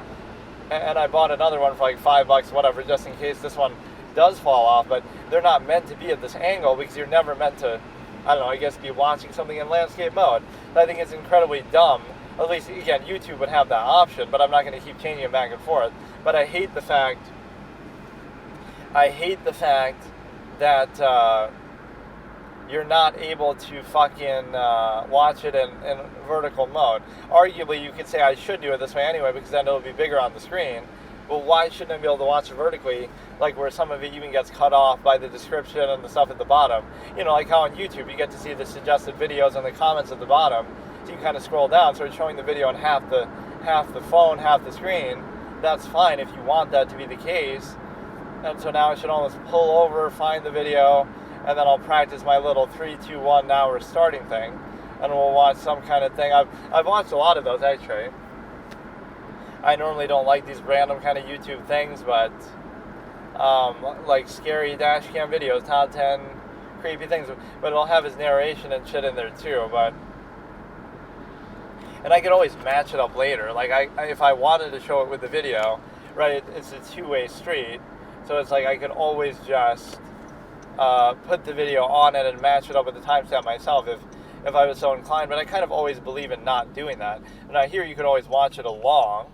And I bought another one for like $5, whatever, just in case this one does fall off. But they're not meant to be at this angle because you're never meant to, I don't know, I guess be watching something in landscape mode. But I think it's incredibly dumb. At least, again, YouTube would have that option, but I'm not going to keep changing it back and forth. But I hate the fact that you're not able to fucking watch it in vertical mode. Arguably, you could say I should do it this way anyway, because then it'll be bigger on the screen. But why shouldn't I be able to watch it vertically, like where some of it even gets cut off by the description and the stuff at the bottom? Like how on YouTube you get to see the suggested videos and the comments at the bottom, so you kind of scroll down, so it's showing the video on half the phone, half the screen. That's fine if you want that to be the case. And so now I should almost pull over, find the video, and then I'll practice my little 3, 2, 1, now we're starting thing, and we'll watch some kind of thing. I've watched a lot of those, actually. I normally don't like these random kind of YouTube things, but like scary dash cam videos, top 10 creepy things, but it'll have his narration and shit in there too. And I could always match it up later. Like if I wanted to show it with the video, right? It's a two-way street, so it's like I could always just put the video on it and match it up with the timestamp myself if I was so inclined. But I kind of always believe in not doing that. And I hear you could always watch it along,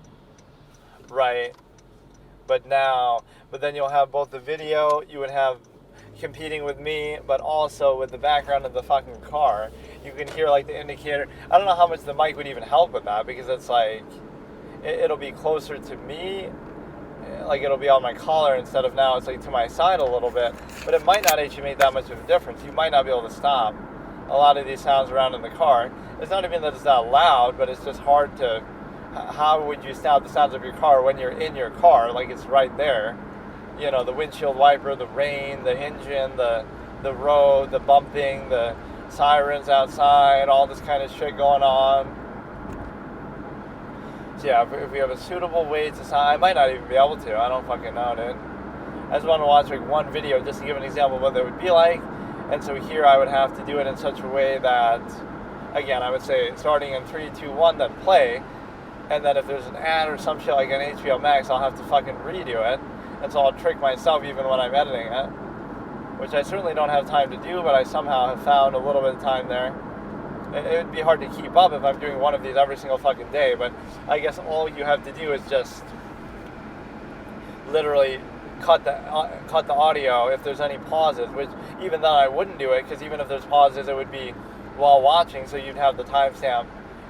right? But then you'll have both the video, you would have competing with me, but also with the background of the fucking car. You can hear like the indicator. I don't know how much the mic would even help with that, because it's like it'll be closer to me, like it'll be on my collar instead of now it's like to my side a little bit. But it might not actually make that much of a difference. You might not be able to stop a lot of these sounds around in the car. It's not even that it's not loud, but it's just hard to. How would you stop the sounds of your car when you're in your car? Like it's right there. The windshield wiper, the rain, the engine, the road, the bumping, the sirens outside, all this kind of shit going on. So yeah, if we have a suitable way to sound, I might not even be able to. I don't fucking know, dude. I just want to watch like one video just to give an example of what that would be like. And so here I would have to do it in such a way that, again, I would say starting in 3, 2, 1, then play. And then if there's an ad or some shit like on HBO Max, I'll have to fucking redo it. And so I'll trick myself even when I'm editing it, which I certainly don't have time to do, but I somehow have found a little bit of time there. It would be hard to keep up if I'm doing one of these every single fucking day, but I guess all you have to do is just literally cut the audio if there's any pauses, which even then I wouldn't do it, because even if there's pauses, it would be while watching, so you'd have the timestamp.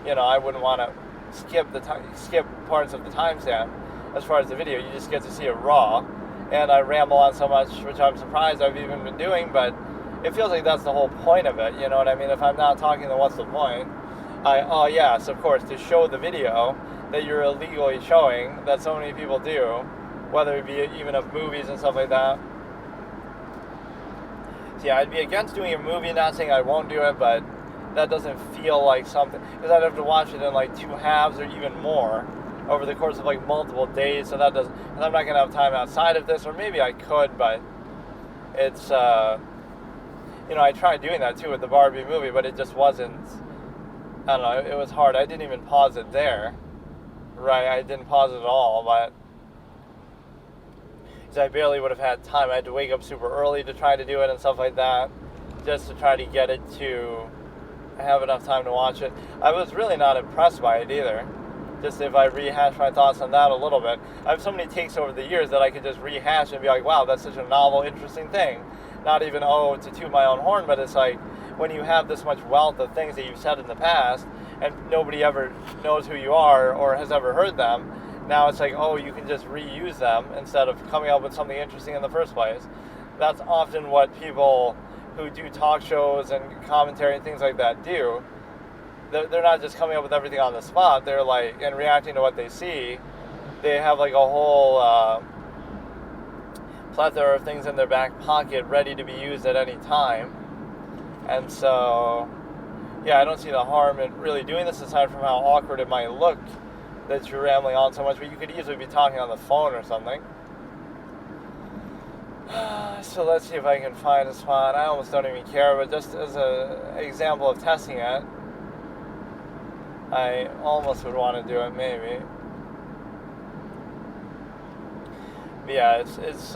I wouldn't want to skip parts of the timestamp. As far as the video, you just get to see it raw, and I ramble on so much, which I'm surprised I've even been doing, but it feels like that's the whole point of it, you know what I mean? If I'm not talking, then what's the point? Yes, of course, to show the video that you're illegally showing, that so many people do, whether it be even of movies and stuff like that. So yeah, I'd be against doing a movie, not saying I won't do it, but that doesn't feel like something, because I'd have to watch it in like 2 halves or even more over the course of like multiple days, so and I'm not going to have time outside of this, or maybe I could, but it's, I tried doing that too with the Barbie movie, but it just wasn't, I don't know, it was hard. I didn't even pause it there, right? I didn't pause it at all, but because I barely would have had time. I had to wake up super early to try to do it and stuff like that, just to try to get it to have enough time to watch it. I was really not impressed by it either. Just if I rehash my thoughts on that a little bit. I have so many takes over the years that I could just rehash and be like, wow, that's such a novel, interesting thing. Not even, to toot my own horn, but it's like, when you have this much wealth of things that you've said in the past, and nobody ever knows who you are or has ever heard them, now it's like, you can just reuse them instead of coming up with something interesting in the first place. That's often what people who do talk shows and commentary and things like that do. They're not just coming up with everything on the spot. They're like, and reacting to what they see, they have like a whole plethora of things in their back pocket ready to be used at any time. And so, yeah, I don't see the harm in really doing this, aside from how awkward it might look that you're rambling on so much, but you could easily be talking on the phone or something. So let's see if I can find a spot. I almost don't even care, but just as an example of testing it, I almost would want to do it maybe. But yeah, it's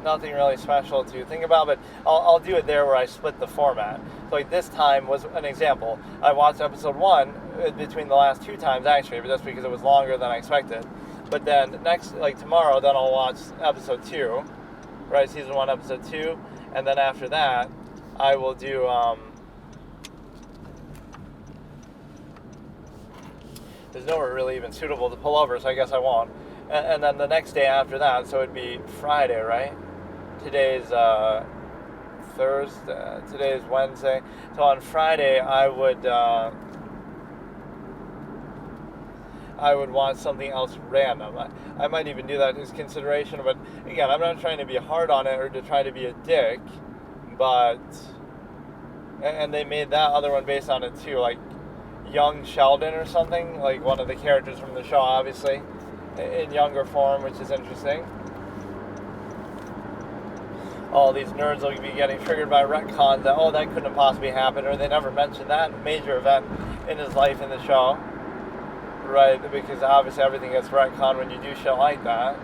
nothing really special to think about, but I'll do it there where I split the format. So like this time was an example. I watched episode 1 between the last 2 times actually, but that's because it was longer than I expected. But then next, like tomorrow, then I'll watch episode 2, right? Season 1, episode 2, and then after that, I will do. There's nowhere really even suitable to pull over, so I guess I won't. And then the next day after that, so it'd be Friday, right? Today's Thursday. Today's Wednesday. So on Friday, I would watch something else random. I might even do that as consideration, but again, I'm not trying to be hard on it or to try to be a dick, but... And they made that other one based on it too, like Young Sheldon or something, like one of the characters from the show, obviously, in younger form, which is interesting. All these nerds will be getting triggered by retcons that, that couldn't have possibly happened, or they never mentioned that major event in his life in the show, right? Because obviously everything gets retconned when you do shit like that.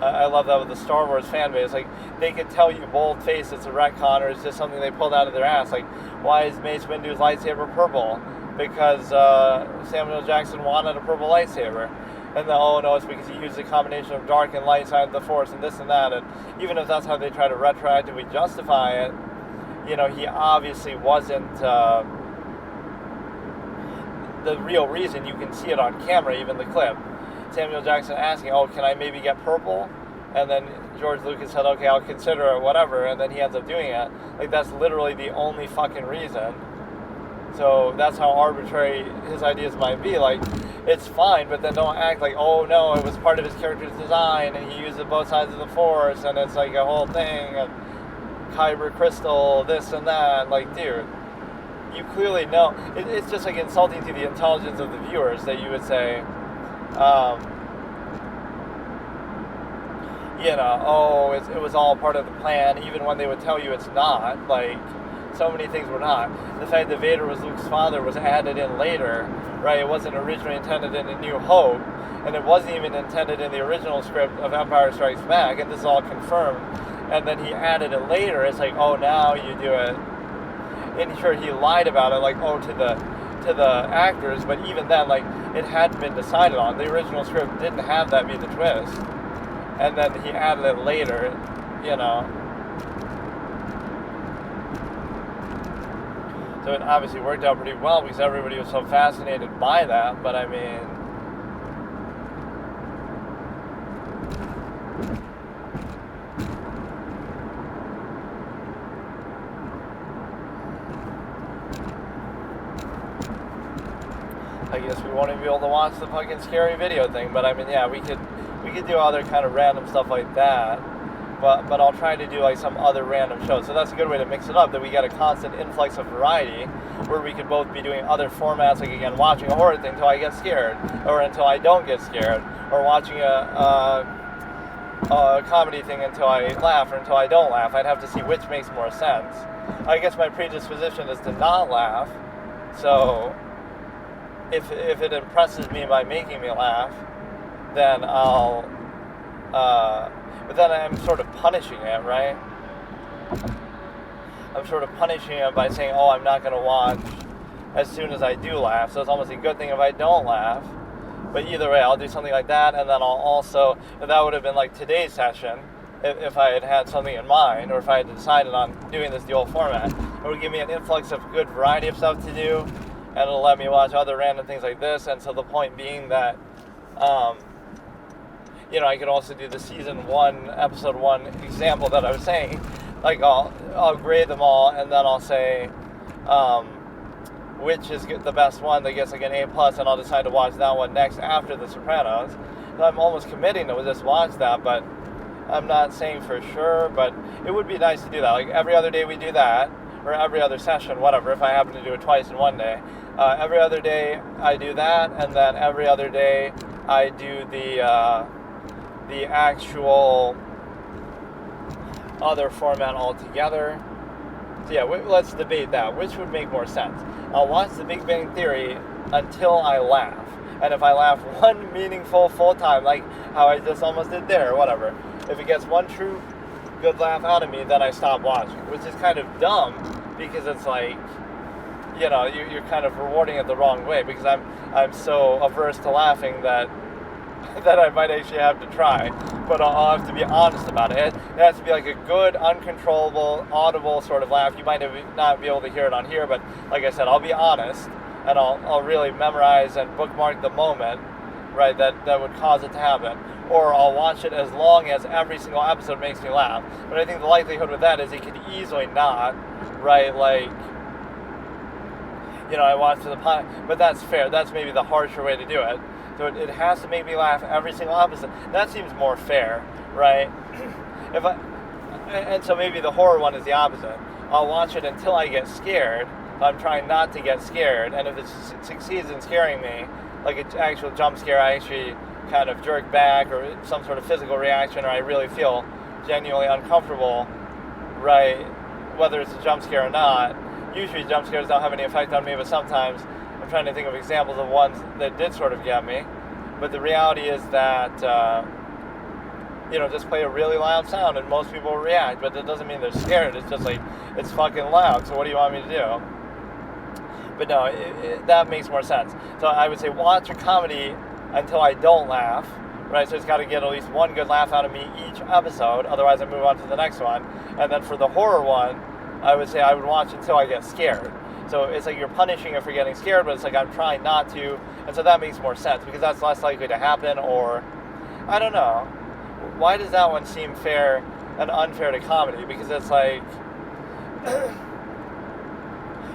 I love that with the Star Wars fan base. Like, they could tell you bold-faced it's a retcon, or it's just something they pulled out of their ass. Like, why is Mace Windu's lightsaber purple? Because Samuel Jackson wanted a purple lightsaber. And then, no, it's because he used a combination of dark and light side of the Force and this and that. And even if that's how they try to retroactively justify it, he obviously wasn't the real reason. You can see it on camera, even the clip. Samuel Jackson asking, can I maybe get purple? And then George Lucas said, okay, I'll consider it, whatever. And then he ends up doing it. Like, that's literally the only fucking reason. So that's how arbitrary his ideas might be. Like, it's fine, but then don't act like, oh no, it was part of his character's design and he used it both sides of the Force and it's like a whole thing and Kyber crystal, this and that. Like, dude, you clearly know. It's just like insulting to the intelligence of the viewers that you would say, it was all part of the plan, even when they would tell you it's not. Like, so many things were not. The fact that Vader was Luke's father was added in later, right? It wasn't originally intended in A New Hope, and it wasn't even intended in the original script of Empire Strikes Back, and this is all confirmed. And then he added it later. It's like, now you do it. And sure, he lied about it, like, to the actors, but even then, like, it hadn't been decided on. The original script didn't have that be the twist. And then he added it later, So it obviously worked out pretty well because everybody was so fascinated by that, but I mean... I guess we won't even be able to watch the fucking scary video thing, but I mean, yeah, we could do other kind of random stuff like that, but I'll try to do like some other random shows. So that's a good way to mix it up, that we get a constant influx of variety, where we could both be doing other formats, like again, watching a horror thing until I get scared, or until I don't get scared, or watching a comedy thing until I laugh, or until I don't laugh. I'd have to see which makes more sense. I guess my predisposition is to not laugh, so... If it impresses me by making me laugh, then I'll... but then I'm sort of punishing it, right? I'm sort of punishing it by saying, I'm not going to watch as soon as I do laugh. So it's almost a good thing if I don't laugh. But either way, I'll do something like that, and then I'll also... That would have been like today's session, if I had something in mind, or if I had decided on doing this the old format. It would give me an influx of good variety of stuff to do, and it'll let me watch other random things like this. And so the point being that, I could also do the season 1, episode 1 example that I was saying. Like, I'll grade them all, and then I'll say which is the best one that gets like an A+, and I'll decide to watch that one next after the Sopranos. So I'm almost committing to just watch that, but I'm not saying for sure. But it would be nice to do that. Like, every other day we do that, or every other session, whatever, if I happen to do it twice in one day. Every other day I do that, and then every other day I do the actual other format altogether. So yeah, let's debate that. Which would make more sense? I'll watch The Big Bang Theory until I laugh. And if I laugh one meaningful full time, like how I just almost did there, or whatever, if it gets one true good laugh out of me, then I stop watching. Which is kind of dumb, because it's like, you're kind of rewarding it the wrong way, because I'm so averse to laughing that I might actually have to try. But I'll have to be honest about it. It has to be like a good, uncontrollable, audible sort of laugh. You might not be able to hear it on here, but like I said, I'll be honest, and I'll really memorize and bookmark the moment, right, that would cause it to happen. Or I'll watch it as long as every single episode makes me laugh. But I think the likelihood with that is it could easily not, right, like, I watched the pilot, but that's fair. That's maybe the harsher way to do it. So it has to make me laugh every single episode. That seems more fair, right? And so maybe the horror one is the opposite. I'll watch it until I get scared. I'm trying not to get scared, and if it succeeds in scaring me, like an actual jump scare, I actually kind of jerk back, or some sort of physical reaction, or I really feel genuinely uncomfortable, right? Whether it's a jump scare or not. Usually jump scares don't have any effect on me, but sometimes I'm trying to think of examples of ones that did sort of get me. But the reality is that, just play a really loud sound and most people will react, but that doesn't mean they're scared. It's just like, it's fucking loud, so what do you want me to do? But no, that makes more sense. So I would say watch a comedy until I don't laugh, right? So it's got to get at least one good laugh out of me each episode, otherwise I move on to the next one. And then for the horror one, I would say I would watch until I get scared. So it's like you're punishing it for getting scared, but it's like I'm trying not to, and so that makes more sense, because that's less likely to happen, or, I don't know. Why does that one seem fair and unfair to comedy? Because it's like,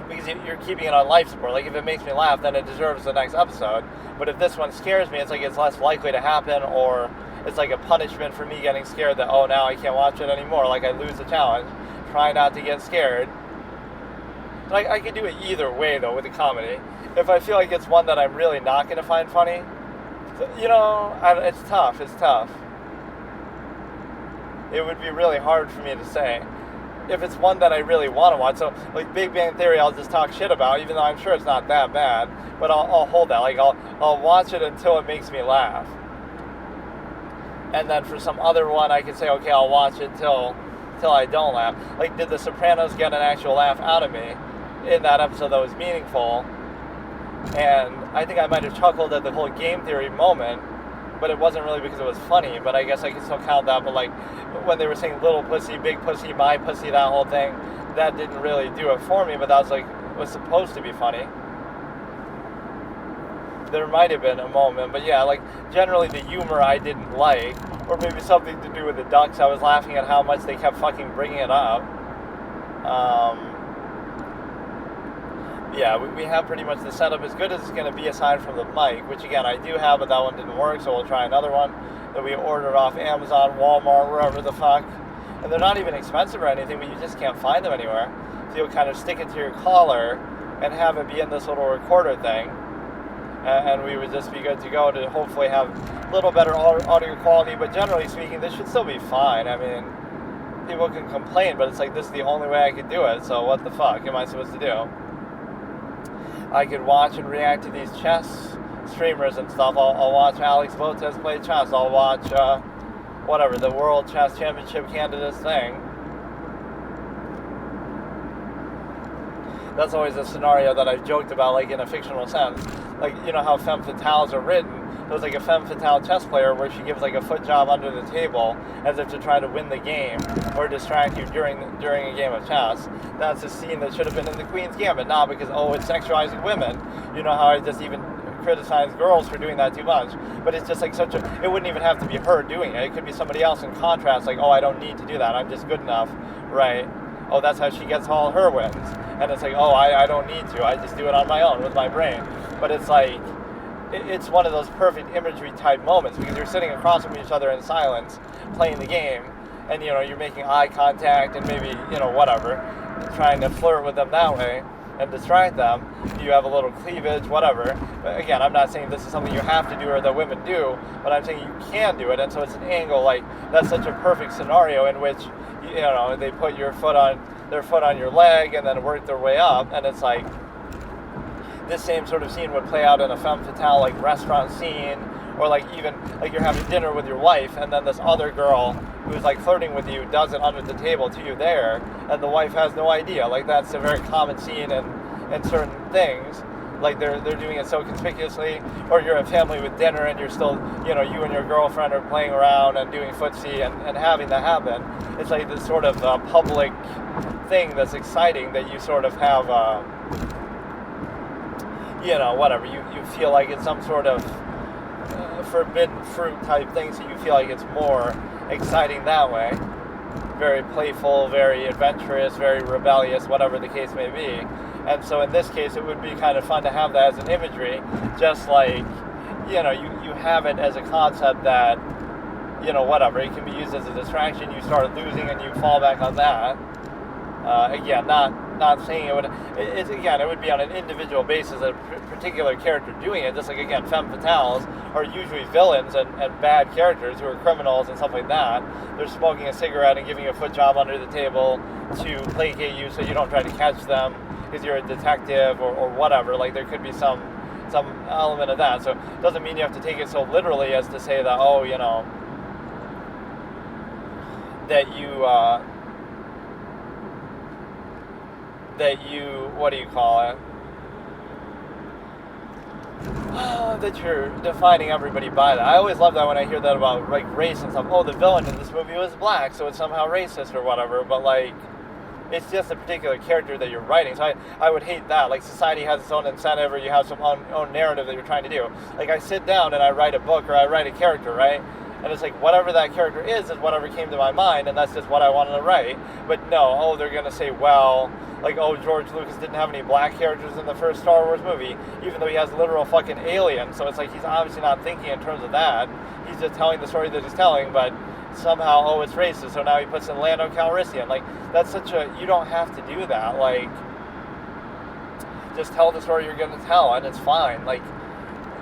because you're keeping it on life support. Like, if it makes me laugh, then it deserves the next episode. But if this one scares me, it's like it's less likely to happen, or it's like a punishment for me getting scared that, oh, now I can't watch it anymore. Like, I lose the challenge. Try not to get scared. Like, I could do it either way, though, with a comedy. If I feel like it's one that I'm really not going to find funny, it's tough. It's tough. It would be really hard for me to say. If it's one that I really want to watch, so, like, Big Bang Theory, I'll just talk shit about, even though I'm sure it's not that bad, but I'll hold that. Like, I'll watch it until it makes me laugh. And then for some other one, I could say, okay, I'll watch it till I don't laugh. Like, did the Sopranos get an actual laugh out of me in that episode that was meaningful? And I think I might have chuckled at the whole game theory moment, but it wasn't really because it was funny. But I guess I can still count that. But like when they were saying little pussy, big pussy, my pussy, that whole thing, that didn't really do it for me, but that was supposed to be funny. There might have been a moment, but yeah, like generally the humor I didn't like, or maybe something to do with the ducks. I was laughing at how much they kept fucking bringing it up. Yeah, we have pretty much the setup as good as it's going to be aside from the mic, which again I do have, but that one didn't work, so we'll try another one that we ordered off Amazon, Walmart, wherever the fuck. And they're not even expensive or anything, but you just can't find them anywhere. So you'll kind of stick it to your collar and have it be in this little recorder thing. And we would just be good to go to hopefully have a little better audio quality, but generally speaking, this should still be fine. I mean, people can complain, but it's like, this is the only way I could do it, so what the fuck am I supposed to do? I could watch and react to these chess streamers and stuff. I'll watch Alex Votez play chess. I'll watch, the World Chess Championship candidates thing. That's always a scenario that I've joked about, like, in a fictional sense. Like, you know how femme fatales are written? There's, like, a femme fatale chess player where she gives, like, a foot job under the table as if to try to win the game or distract you during a game of chess. That's a scene that should have been in the Queen's Gambit, not because, it's sexualizing women. You know how I just even criticize girls for doing that too much. But it's just, like, it wouldn't even have to be her doing it. It could be somebody else in contrast, like, I don't need to do that. I'm just good enough, right? Oh, that's how she gets all her wins. And it's like, I don't need to. I just do it on my own with my brain. But it's like, it's one of those perfect imagery type moments because you're sitting across from each other in silence playing the game, and you're making eye contact and maybe whatever, trying to flirt with them that way and distract them. You have a little cleavage, whatever. But again, I'm not saying this is something you have to do or that women do, but I'm saying you can do it. And so it's an angle, like, that's such a perfect scenario in which you know, they put their foot on your leg and then work their way up, and it's like this same sort of scene would play out in a femme fatale like restaurant scene, or like even like you're having dinner with your wife and then this other girl who's like flirting with you does it under the table to you there, and the wife has no idea. Like that's a very common scene in certain things. Like they're doing it so conspicuously, or you're at family with dinner and you're still, you know, you and your girlfriend are playing around and doing footsie and having that happen. It's like this sort of public thing that's exciting that you sort of have, you know, whatever. You feel like it's some sort of forbidden fruit type thing, so you feel like it's more exciting that way. Very playful, very adventurous, very rebellious, whatever the case may be. And so in this case, it would be kind of fun to have that as an imagery, just like, you know, you have it as a concept that, you know, whatever, it can be used as a distraction, you start losing and you fall back on that. Again, not saying it would, it would be on an individual basis, a particular character doing it, just like, again, femme fatales are usually villains and bad characters who are criminals and stuff like that. They're smoking a cigarette and giving you a foot job under the table to placate you so you don't try to catch them because you're a detective or whatever. Like, there could be some element of that. So it doesn't mean you have to take it so literally as to say that, oh, you know, that you, what do you call it? That you're defining everybody by that. I always love that when I hear that about, like, race and stuff. Oh, the villain in this movie was black, so it's somehow racist or whatever. But, like, it's just a particular character that you're writing. So I would hate that. Like, society has its own incentive, or you have some own narrative that you're trying to do. Like, I sit down and I write a book, or I write a character, right? And it's like, whatever that character is whatever came to my mind, and that's just what I wanted to write. But no, oh, they're going to say, well, like, oh, George Lucas didn't have any black characters in the first Star Wars movie, even though he has literal fucking aliens. So it's like, he's obviously not thinking in terms of that. He's just telling the story that he's telling, but somehow, oh, it's racist, so now he puts in Lando Calrissian. Like, that's such a, you don't have to do that. Like, just tell the story you're going to tell, and it's fine. Like,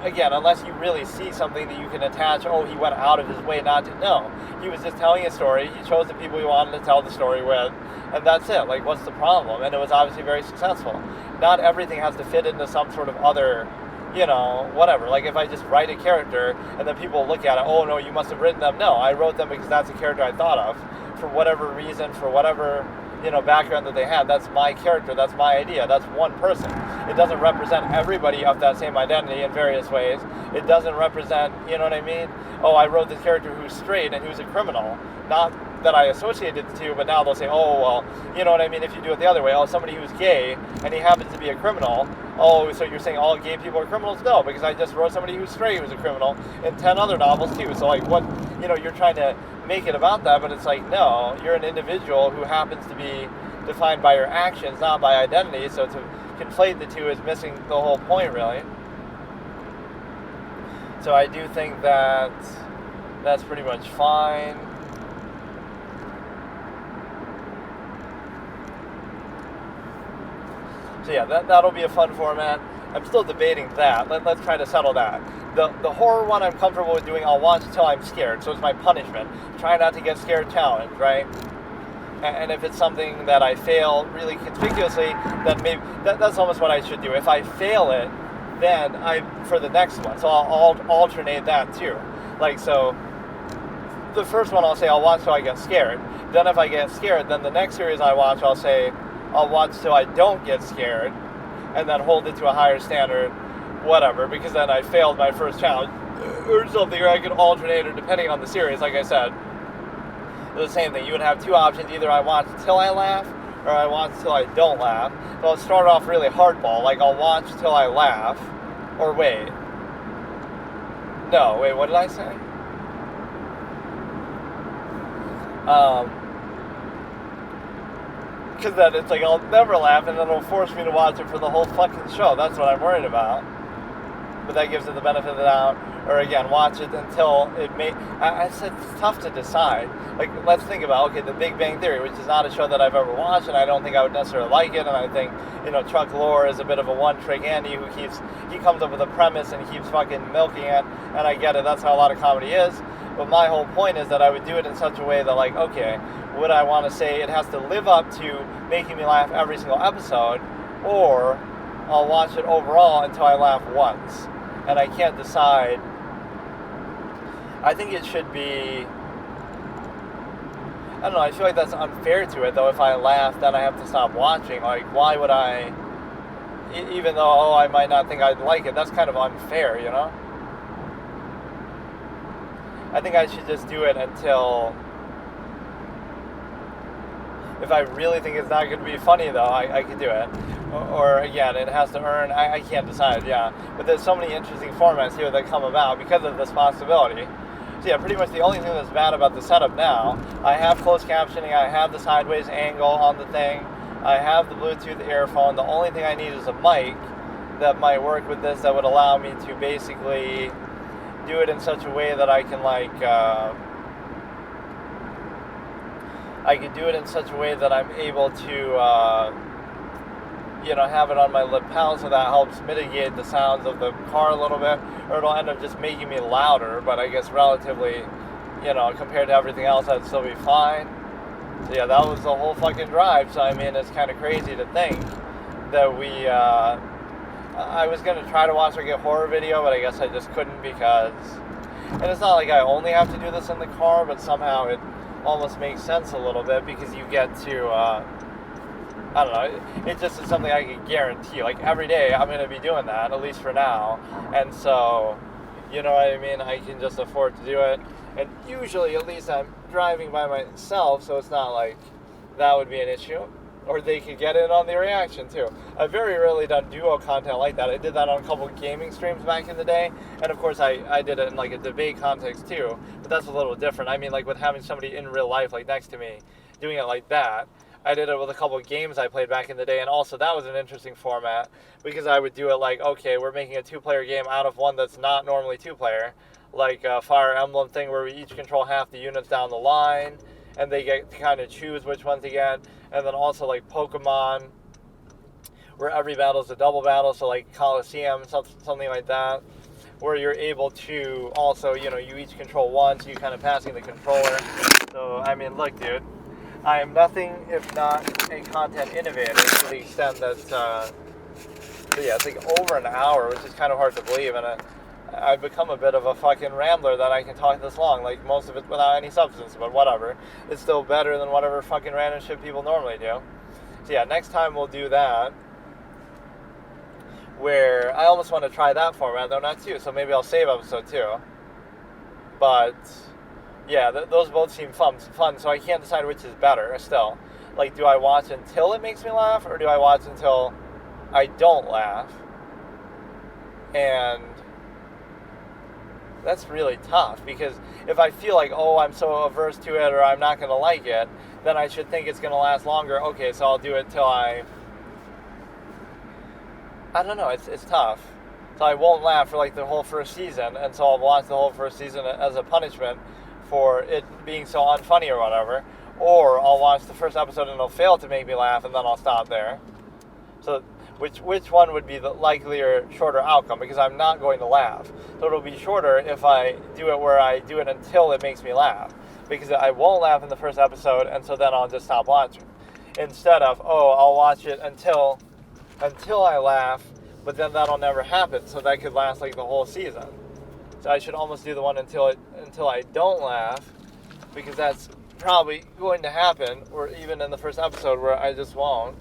again, unless you really see something that you can attach, oh, he went out of his way not to. No, he was just telling a story. He chose the people he wanted to tell the story with, and that's it. Like, what's the problem? And it was obviously very successful. Not everything has to fit into some sort of other, you know, whatever. Like, if I just write a character and then people look at it, oh, no, you must have written them. No, I wrote them because that's a character I thought of. For whatever reason, for whatever, you know, background that they had, that's my character, that's my idea, that's one person. It doesn't represent everybody of that same identity in various ways. It doesn't represent, you know what I mean? Oh, I wrote this character who's straight and who's a criminal. Not that I associated the two, but now they'll say, oh, well, you know what I mean, if you do it the other way, oh, somebody who's gay and he happens to be a criminal, oh, so you're saying all gay people are criminals? No, because I just wrote somebody who's straight who's a criminal in 10 other novels too. So, like, what, you know, you're trying to make it about that, but it's like, no, you're an individual who happens to be defined by your actions, not by identity, so to conflate the two is missing the whole point, really. So I do think that that's pretty much fine. So yeah, that'll be a fun format. I'm still debating that. Let's try to settle that. The horror one I'm comfortable with doing, I'll watch until I'm scared, so it's my punishment. Try not to get scared challenge, right? And if it's something that I fail really conspicuously, then maybe that's almost what I should do. If I fail it, then for the next one. So I'll alternate that too. Like, so the first one I'll say I'll watch till I get scared. Then if I get scared, then the next series I watch, I'll say I'll watch till I don't get scared, and then hold it to a higher standard, whatever, because then I failed my first challenge or something, or I could alternate, or depending on the series, like I said. The same thing. You would have two options. Either I watch till I laugh, or I watch till I don't laugh. So I'll start off really hardball, like I'll watch till I laugh, or wait. No, wait, what did I say? Because then it's like I'll never laugh, and then it'll force me to watch it for the whole fucking show. That's what I'm worried about. But that gives it the benefit of the doubt. Or again, watch it until it may. I said it's tough to decide. Like, let's think about, okay, The Big Bang Theory, which is not a show that I've ever watched, and I don't think I would necessarily like it. And I think, you know, Chuck Lorre is a bit of a one-trick Andy he comes up with a premise and keeps fucking milking it. And I get it. That's how a lot of comedy is. But my whole point is that I would do it in such a way that, like, okay, would I want to say it has to live up to making me laugh every single episode, or I'll watch it overall until I laugh once. And I can't decide. I think it should be... I don't know, I feel like that's unfair to it, though. If I laugh, then I have to stop watching. Like, why would I... Even though, I might not think I'd like it, that's kind of unfair, you know? I think I should just do it until... If I really think it's not going to be funny, though, I could do it. Or again, it has to earn... I can't decide, yeah. But there's so many interesting formats here that come about because of this possibility. So yeah, pretty much the only thing that's bad about the setup now, I have closed captioning, I have the sideways angle on the thing, I have the Bluetooth earphone. The only thing I need is a mic that might work with this that would allow me to basically do it in such a way that I can, like, I can do it in such a way that I'm able to, have it on my lapel, so that helps mitigate the sounds of the car a little bit, or it'll end up just making me louder, but I guess relatively, compared to everything else, I'd still be fine. So yeah, that was the whole fucking drive. So I mean, it's kind of crazy to think that I was going to try to watch like a horror video, but I guess I just couldn't because, and it's not like I only have to do this in the car, but somehow it almost makes sense a little bit because you get to, I don't know, it just is something I can guarantee. Like, every day I'm going to be doing that, at least for now. And so, you know what I mean? I can just afford to do it. And usually, at least, I'm driving by myself, so it's not like that would be an issue. Or they could get in on the reaction, too. I've very rarely done duo content like that. I did that on a couple of gaming streams back in the day. And, of course, I did it in, like, a debate context, too. But that's a little different. I mean, like, with having somebody in real life, like, next to me, doing it like that. I did it with a couple of games I played back in the day, and also that was an interesting format, because I would do it like, okay, we're making a 2-player game out of one that's not normally 2-player, like a Fire Emblem thing where we each control half the units down the line, and they get to kind of choose which one to get, and then also like Pokemon, where every battle is a double battle, so like Coliseum, something like that, where you're able to also, you each control one, so you're kind of passing the controller. So, I mean, look, dude. I am nothing if not a content innovator to the extent that, yeah, it's like over an hour, which is kind of hard to believe, and I've become a bit of a fucking rambler that I can talk this long, like most of it without any substance, but whatever. It's still better than whatever fucking random shit people normally do. So yeah, next time we'll do that, where I almost want to try that format, though not 2, so maybe I'll save episode 2. But... yeah, those both seem fun, so I can't decide which is better still. Like, do I watch until it makes me laugh, or do I watch until I don't laugh? And that's really tough, because if I feel like, oh, I'm so averse to it, or I'm not going to like it, then I should think it's going to last longer. Okay, so I'll do it till I don't know, it's tough. So I won't laugh for like the whole first season, and so I'll watch the whole first season as a punishment for it being so unfunny or whatever, or I'll watch the first episode and it'll fail to make me laugh, and then I'll stop there. So which one would be the likelier shorter outcome? Because I'm not going to laugh, so it'll be shorter if I do it where I do it until it makes me laugh, because I won't laugh in the first episode, and so then I'll just stop watching, instead of, oh, I'll watch it until I laugh, but then that'll never happen, so that could last like the whole season. So I should almost do the one until I don't laugh, because that's probably going to happen, or even in the first episode where I just won't.